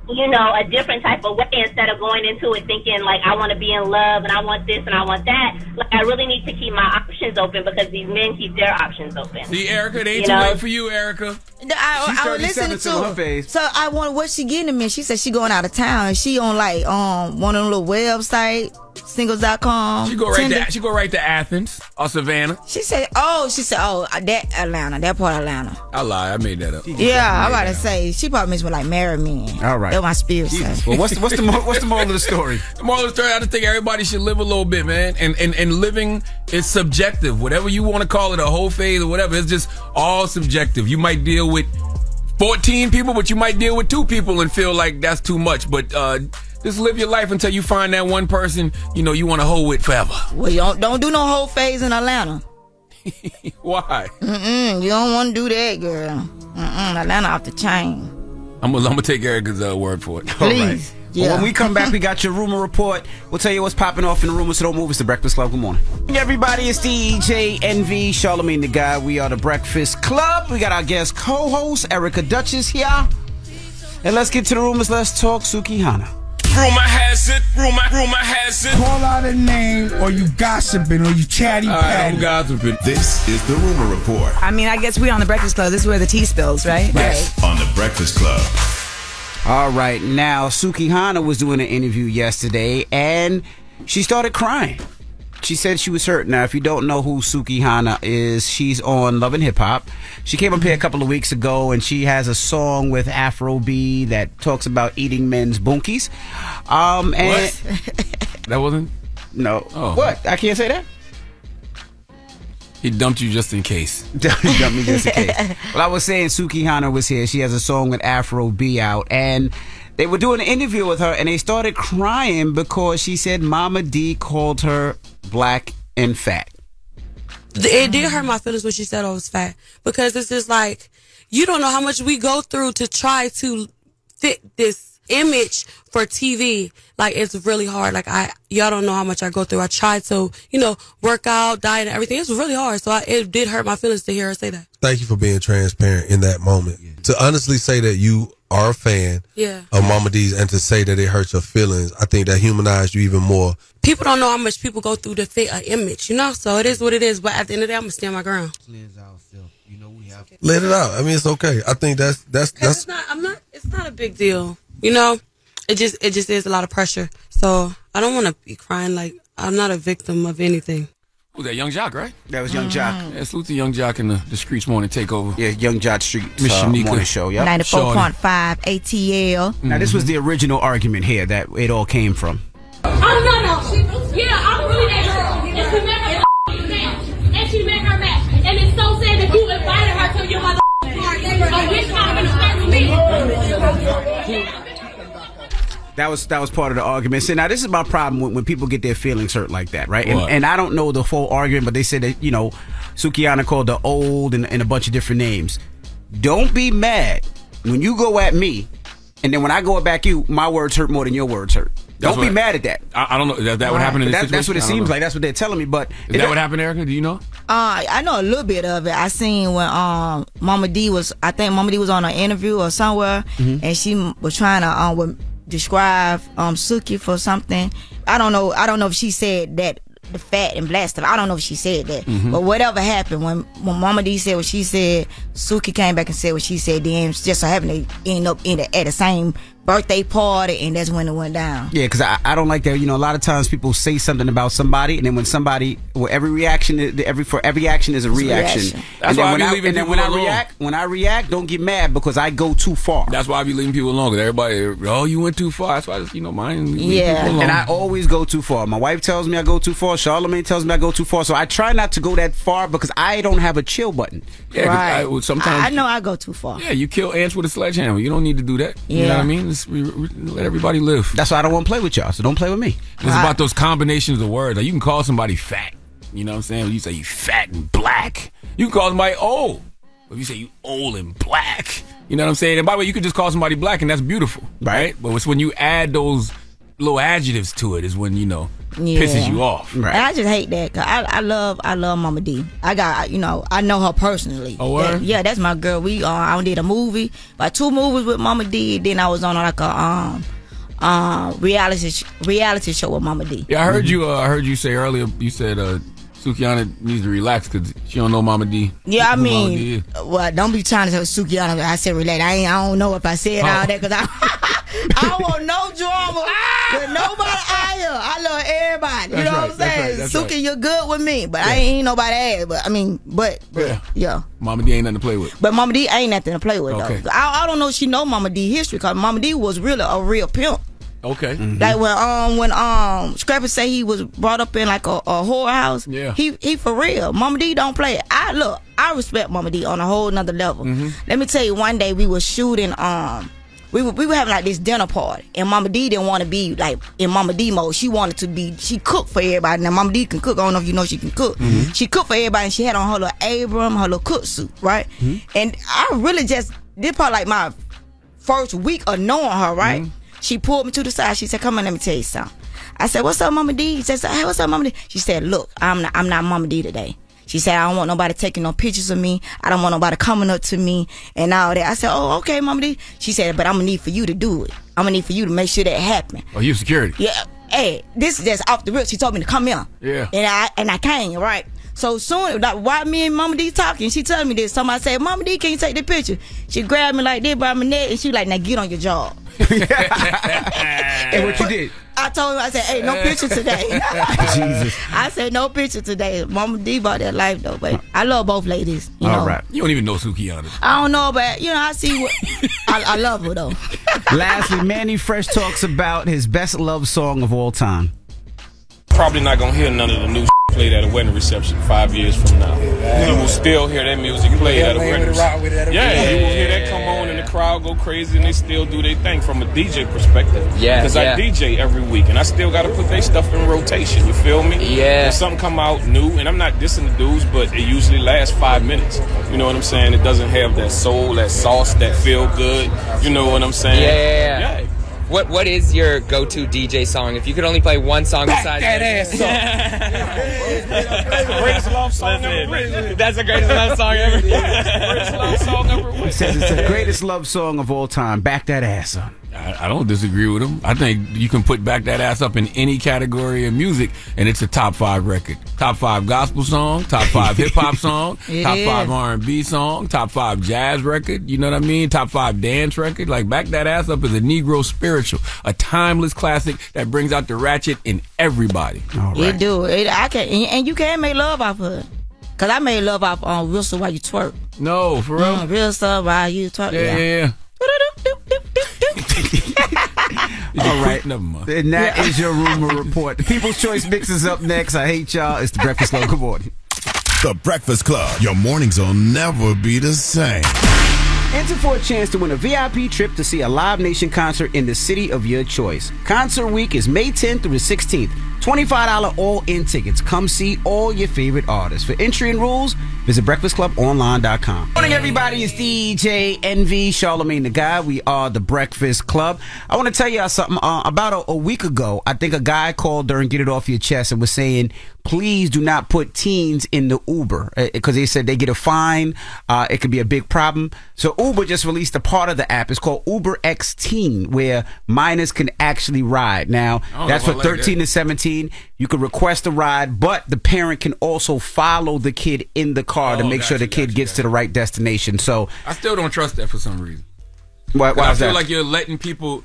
you know, a different type of way instead of going into it thinking like I want to be in love and I want this and I want that. Like I really need to keep my options open because these men keep their options open. See, Erica, it ain't too late for you, Erica. I was listening to her face. So I wonder what she getting me. She said she going out of town and she on like one of them little websites, singles.com. She go right to Athens or Savannah. She said that Atlanta, that part of Atlanta. I lied, I made that up. Yeah, I'm about to say she probably means with like married men. All right, that's my spirit says. Well, what's the moral of the story? The moral of the story, I just think everybody should live a little bit, man. And living is subjective. Whatever you want to call it, a whole phase or whatever, it's just all subjective. You might deal with 14 people, but you might deal with 2 people and feel like that's too much. But just live your life until you find that one person you know you want to hold with forever. Well, you don't do no whole phase in Atlanta. Why? You don't want to do that, girl. Atlanta off the chain. I'm gonna take Erica's word for it. Please. All right. Yeah. Well, when we come back, we got your rumor report. We'll tell you what's popping off in the rumors, so don't move. It's the Breakfast Club. Good morning. Hey everybody, it's DJ NV, Charlamagne the Guy. We are the Breakfast Club. We got our guest co-host, Erica Duchess here. And let's get to the rumors. Let's talk Sukihana. Rumor has it. Call out a name, or you gossiping, or you chatty patty. I'm gossiping. This is the Rumor Report. I mean, I guess we on the Breakfast Club. This is where the tea spills, right? Yes, on the Breakfast Club. All right, now Sukihana was doing an interview yesterday, and she started crying. She said she was hurt. Now, if you don't know who Sukihana is, she's on Love and Hip Hop. She came up here a couple of weeks ago, and she has a song with Afro B that talks about eating men's bunkies. And what? That wasn't? No. Oh. What? I can't say that? He dumped you just in case. He dumped me just in case. Well, I was saying Sukihana was here. She has a song with Afro B out, and they were doing an interview with her, and they started crying because she said Mama D called her black and fat. It did hurt my feelings when she said I was fat, because it's just like, you don't know how much we go through to try to fit this image for TV. Like, it's really hard. Like, y'all don't know how much I go through. I tried to, work out, diet, and everything. It's really hard. So it did hurt my feelings to hear her say that. Thank you for being transparent in that moment. Yeah. To honestly say that you are a fan of Mama D's, and to say that it hurts your feelings, I think that humanized you even more. People don't know how much people go through to fit an image, so it is what it is. But at the end of the day, I'm gonna stand my ground. Let it out. I mean, it's okay. I think that's it's not a big deal. It just is a lot of pressure. So I don't want to be crying. Like, I'm not a victim of anything. Who's that? Young Jock, right? That was Young Jock. Yeah, salute to Young Jock in the Streets Morning Takeover. Yeah, Young Jock Street Morning Show. Yep. 94.5 ATL. Now, this was the original argument here that it all came from. Oh, no. Yeah, I'm really that girl. And she met her match. And she met her match. And it's so sad that you invited her to your mother party. A bitch not gonna start with me. That was part of the argument. So now this is my problem when people get their feelings hurt like that, right? And I don't know the full argument, but they said that, Sukihana called her old and a bunch of different names. Don't be mad when you go at me, and then when I go back you, my words hurt more than your words hurt. Don't be mad at that. I don't know. Is that what happened in this situation? That's what it seems like. That's what they're telling me. But is that what happened, Erica? Do you know? I know a little bit of it. I seen when Mama D was on an interview or somewhere, and she was trying to describe Suki for something. I don't know if she said that, the fat and black stuff. I don't know if she said that. But whatever happened, when Mama D said what she said, Suki came back and said what she said. Then just so happened they end up at the same birthday party, and that's when it went down. Yeah, because I don't like that. A lot of times people say something about somebody, and then when somebody, every action is a reaction. That's why when I react, don't get mad because I go too far. That's why I be leaving people alone. Because everybody, you went too far. That's why I just, mine. Yeah, and I always go too far. My wife tells me I go too far. Charlamagne tells me I go too far. So I try not to go that far because I don't have a chill button. Yeah, right. Sometimes I know I go too far. Yeah, you kill ants with a sledgehammer. You don't need to do that. You know what I mean? Let everybody live. That's why I don't want to play with y'all, so don't play with me. It's about those combinations of words. Like, you can call somebody fat. You know what I'm saying? When you say you fat and black, you can call somebody old. But if you say you old and black, you know what I'm saying? And by the way, you could just call somebody black, and that's beautiful, right? But it's when you add those little adjectives to it is when, pisses you off. Right. And I just hate that, cause I love Mama D. I know her personally. Oh, word? That's my girl. We I did a movie, like 2 movies with Mama D. Then I was on like a reality show with Mama D. Yeah, I heard you. I heard you say earlier. You said Sukihana needs to relax because she don't know Mama D. Yeah, I mean, well, don't be trying to tell Sukihana. I said relax. I don't know if I said all that because I don't want no drama with nobody out here. I love everybody. You know what I'm saying? Suki, you're good with me, but I ain't nobody ass. But yeah. Mama D ain't nothing to play with. But Mama D ain't nothing to play with though. I don't know if she know Mama D history because Mama D was really a real pimp. Okay. Like when Scrappy say he was brought up in like a whorehouse. Yeah. He for real. Mama D don't play it. I respect Mama D on a whole nother level. Let me tell you, one day we was shooting we were having like this dinner party, and Mama D didn't want to be like in Mama D mode. She wanted to be, she cooked for everybody. Now Mama D can cook. I don't know if you know she can cook. She cooked for everybody, and she had on her little Abram, her little cook suit, right? And I really just, this probably like my first week of knowing her, right? She pulled me to the side. She said, "Come on, let me tell you something." I said, "What's up, Mama D?" She said, "Hey, what's up, Mama D?" She said, "Look, I'm not Mama D today." She said, "I don't want nobody taking no pictures of me. I don't want nobody coming up to me and all that." I said, "Oh, okay, Mama D." She said, "But I'm gonna need for you to do it. I'm gonna need for you to make sure that happen." Oh, you security? Yeah. Hey, this is just off the rip. She told me to come here. Yeah. And I came, right? So soon, like, while me and Mama D talking, she told me this. Somebody said, "Mama D, can you take the picture?" She grabbed me like this by my neck, and she like, "Now get on your job." And what you did? I told her, I said, "Hey, no picture today." Jesus. I said, "No picture today." Mama D about that life though, but I love both ladies. You know? Right. You don't even know Sukihana. I don't know, but I see what I love her though. Lastly, Manny Fresh talks about his best love song of all time. Probably not gonna hear none of the new played at a wedding reception 5 years from now. You will still hear that music played at a wedding reception. Yeah, you will hear that come on and the crowd go crazy and they still do their thing from a DJ perspective. Yeah, because I DJ every week and I still got to put their stuff in rotation. You feel me? Yeah. When something come out new, and I'm not dissing the dudes, but it usually lasts 5 minutes. You know what I'm saying? It doesn't have that soul, that sauce, that feel good. You know what I'm saying? Yeah. What is your go-to DJ song? If you could only play one song besides that ass greatest love song ever written. That's the greatest love song ever. Greatest love song ever written. He says it's the greatest love song of all time. Back that ass up. I don't disagree with him. I think you can put Back That Ass Up in any category of music, and it's a top 5 record. Top 5 gospel song, top 5 hip hop song, top 5 R&B song, top 5 jazz record. You know what I mean? Top 5 dance record. Like Back That Ass Up is a Negro spiritual, a timeless classic that brings out the ratchet in everybody. All right. It do. I can, and you can make love off of it. Cause I made love off on Real Stuff While You Twerk. No, for real. Real Stuff While You Twerk. Yeah. All right. And that is your rumor report. The People's Choice Mix is up next. I hate y'all. It's the Breakfast Club. Good morning. The Breakfast Club. Your mornings will never be the same. Enter for a chance to win a VIP trip to see a Live Nation concert in the city of your choice. Concert week is May 10th through the 16th. $25 all-in tickets. Come see all your favorite artists. For entry and rules, visit breakfastclubonline.com. Morning, everybody. It's DJ NV, Charlamagne the Guy. We are the Breakfast Club. I want to tell y'all something. About a week ago, I think a guy called during Get It Off Your Chest and was saying, please do not put teens in the Uber because they said they get a fine. It could be a big problem. So Uber just released a part of the app. It's called Uber X Teen, where minors can actually ride. Now, that's for 13 to 17. You can request a ride, but the parent can also follow the kid in the car to make sure the kid gets to the right destination. So I still don't trust that for some reason. Why I is feel that? like you're letting people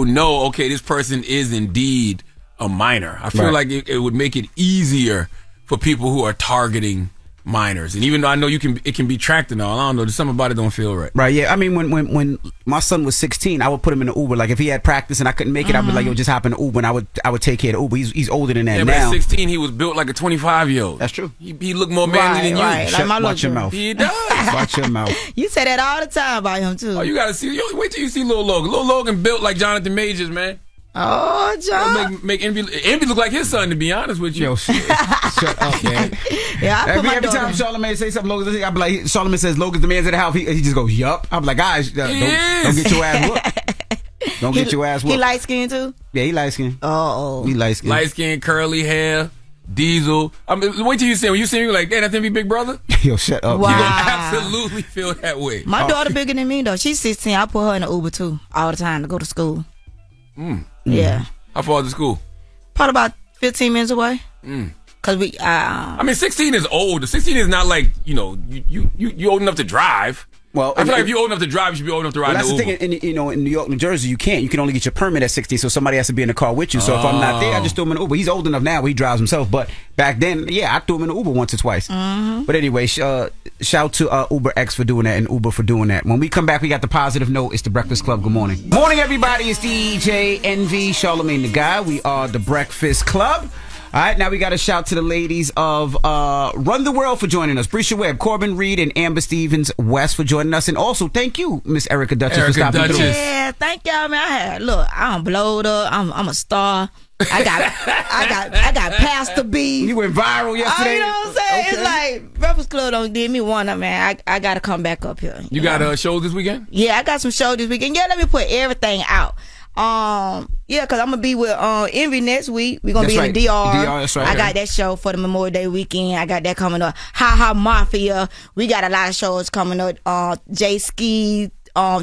know, okay, this person is indeed a minor. I feel like it would make it easier for people who are targeting minors. And even though I know it can be tracked and all, I don't know, there's something about it don't feel right. Right, yeah. I mean, when my son was 16, I would put him in an Uber. Like if he had practice and I couldn't make it, I'd be like, yo, just hop in the Uber, and I would take care of the Uber. He's older than that now. But at 16, he was built like a 25-year-old. That's true. He looked more manly than you. Like watch your mouth. He does. Watch your mouth. You say that all the time about him too. Oh, you gotta see. Wait till you see Lil Logan. Lil Logan built like Jonathan Majors, man. Oh, John. Make Envy look like his son, to be honest with you. Yo, shut up, man. Yeah, every time Charlamagne say something, Logan, I'll be like, Charlamagne says, Logan's the man's at the house. He just goes, yup. I'm like, guys, don't get your ass whooped. Don't get your ass whooped. He light skinned too? Yeah, he light skinned. Oh. He light skinned. Light skinned, curly hair, Diesel. I mean, wait till you see him. When you see him, you're like, damn, that's Envy Big Brother? Yo, shut up. Wow. You gonna absolutely feel that way. My daughter bigger than me, though. She's 16. I put her in the Uber too all the time to go to school. Yeah. How far is the school? Probably about 15 minutes away. Cause we, I mean, 16 is old. 16 is not like, you old enough to drive. Well, I feel like if you're old enough to drive, you should be old enough to ride that's the the Uber. thing. In New York, New Jersey, you can't. You can only get your permit at 16, so somebody has to be in the car with you. So if I'm not there, I just throw him in an Uber. He's old enough now where he drives himself. But back then, yeah, I threw him in an Uber once or twice. But anyway, shout to Uber X for doing that and Uber for doing that. When we come back, we got the positive note. It's the Breakfast Club. Good morning. Morning, everybody. It's DJ NV, Charlamagne the Guy. We are the Breakfast Club. All right, now we got to shout to the ladies of Run the World for joining us. Brisha Webb, Corbin Reed, and Amber Stevens West for joining us. And also, thank you, Miss Erica Duchess, for stopping through. Yeah, thank y'all, man. I'm blowed up. I'm a star. I got Pastor B. You went viral yesterday. You know what I'm saying? Okay. It's like Breakfast Club don't give me one, man. I got to come back up here. You got shows this weekend? Yeah, I got some shows this weekend. Yeah, let me put everything out. Yeah, cause I'm gonna be with Envy next week. We're gonna be in the DR. That's right. I got that show for the Memorial Day weekend. I got that coming up. Ha Ha Mafia. We got a lot of shows coming up. J Ski,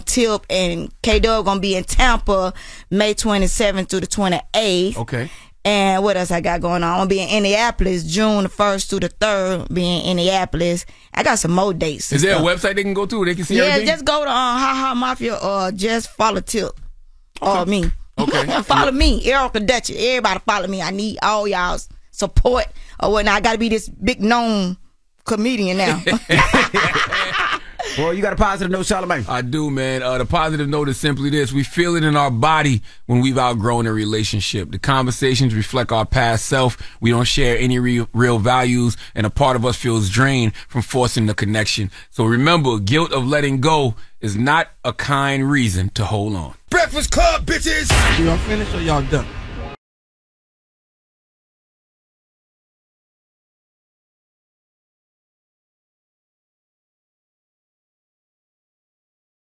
Tip, and K Dub gonna be in Tampa May 27th through the 28th. Okay. And what else I got going on? I'm gonna be in Indianapolis June the 1st through the 3rd. Be in Indianapolis. I got some more dates. Is there a website they can go to where they can see everything? Yeah, just go to Ha Ha Mafia or just follow Tip. Or me. Okay. Follow me, Erica Duchess. Everybody follow me. I need all y'all's support or whatnot. I got to be this big known comedian now. Well, you got a positive note, Charlamagne? I do, man. The positive note is simply this. We feel it in our body when we've outgrown a relationship. The conversations reflect our past self. We don't share any real values, and a part of us feels drained from forcing the connection. So remember, guilt of letting go is not a kind reason to hold on. Breakfast Club, bitches! Y'all finished or y'all done?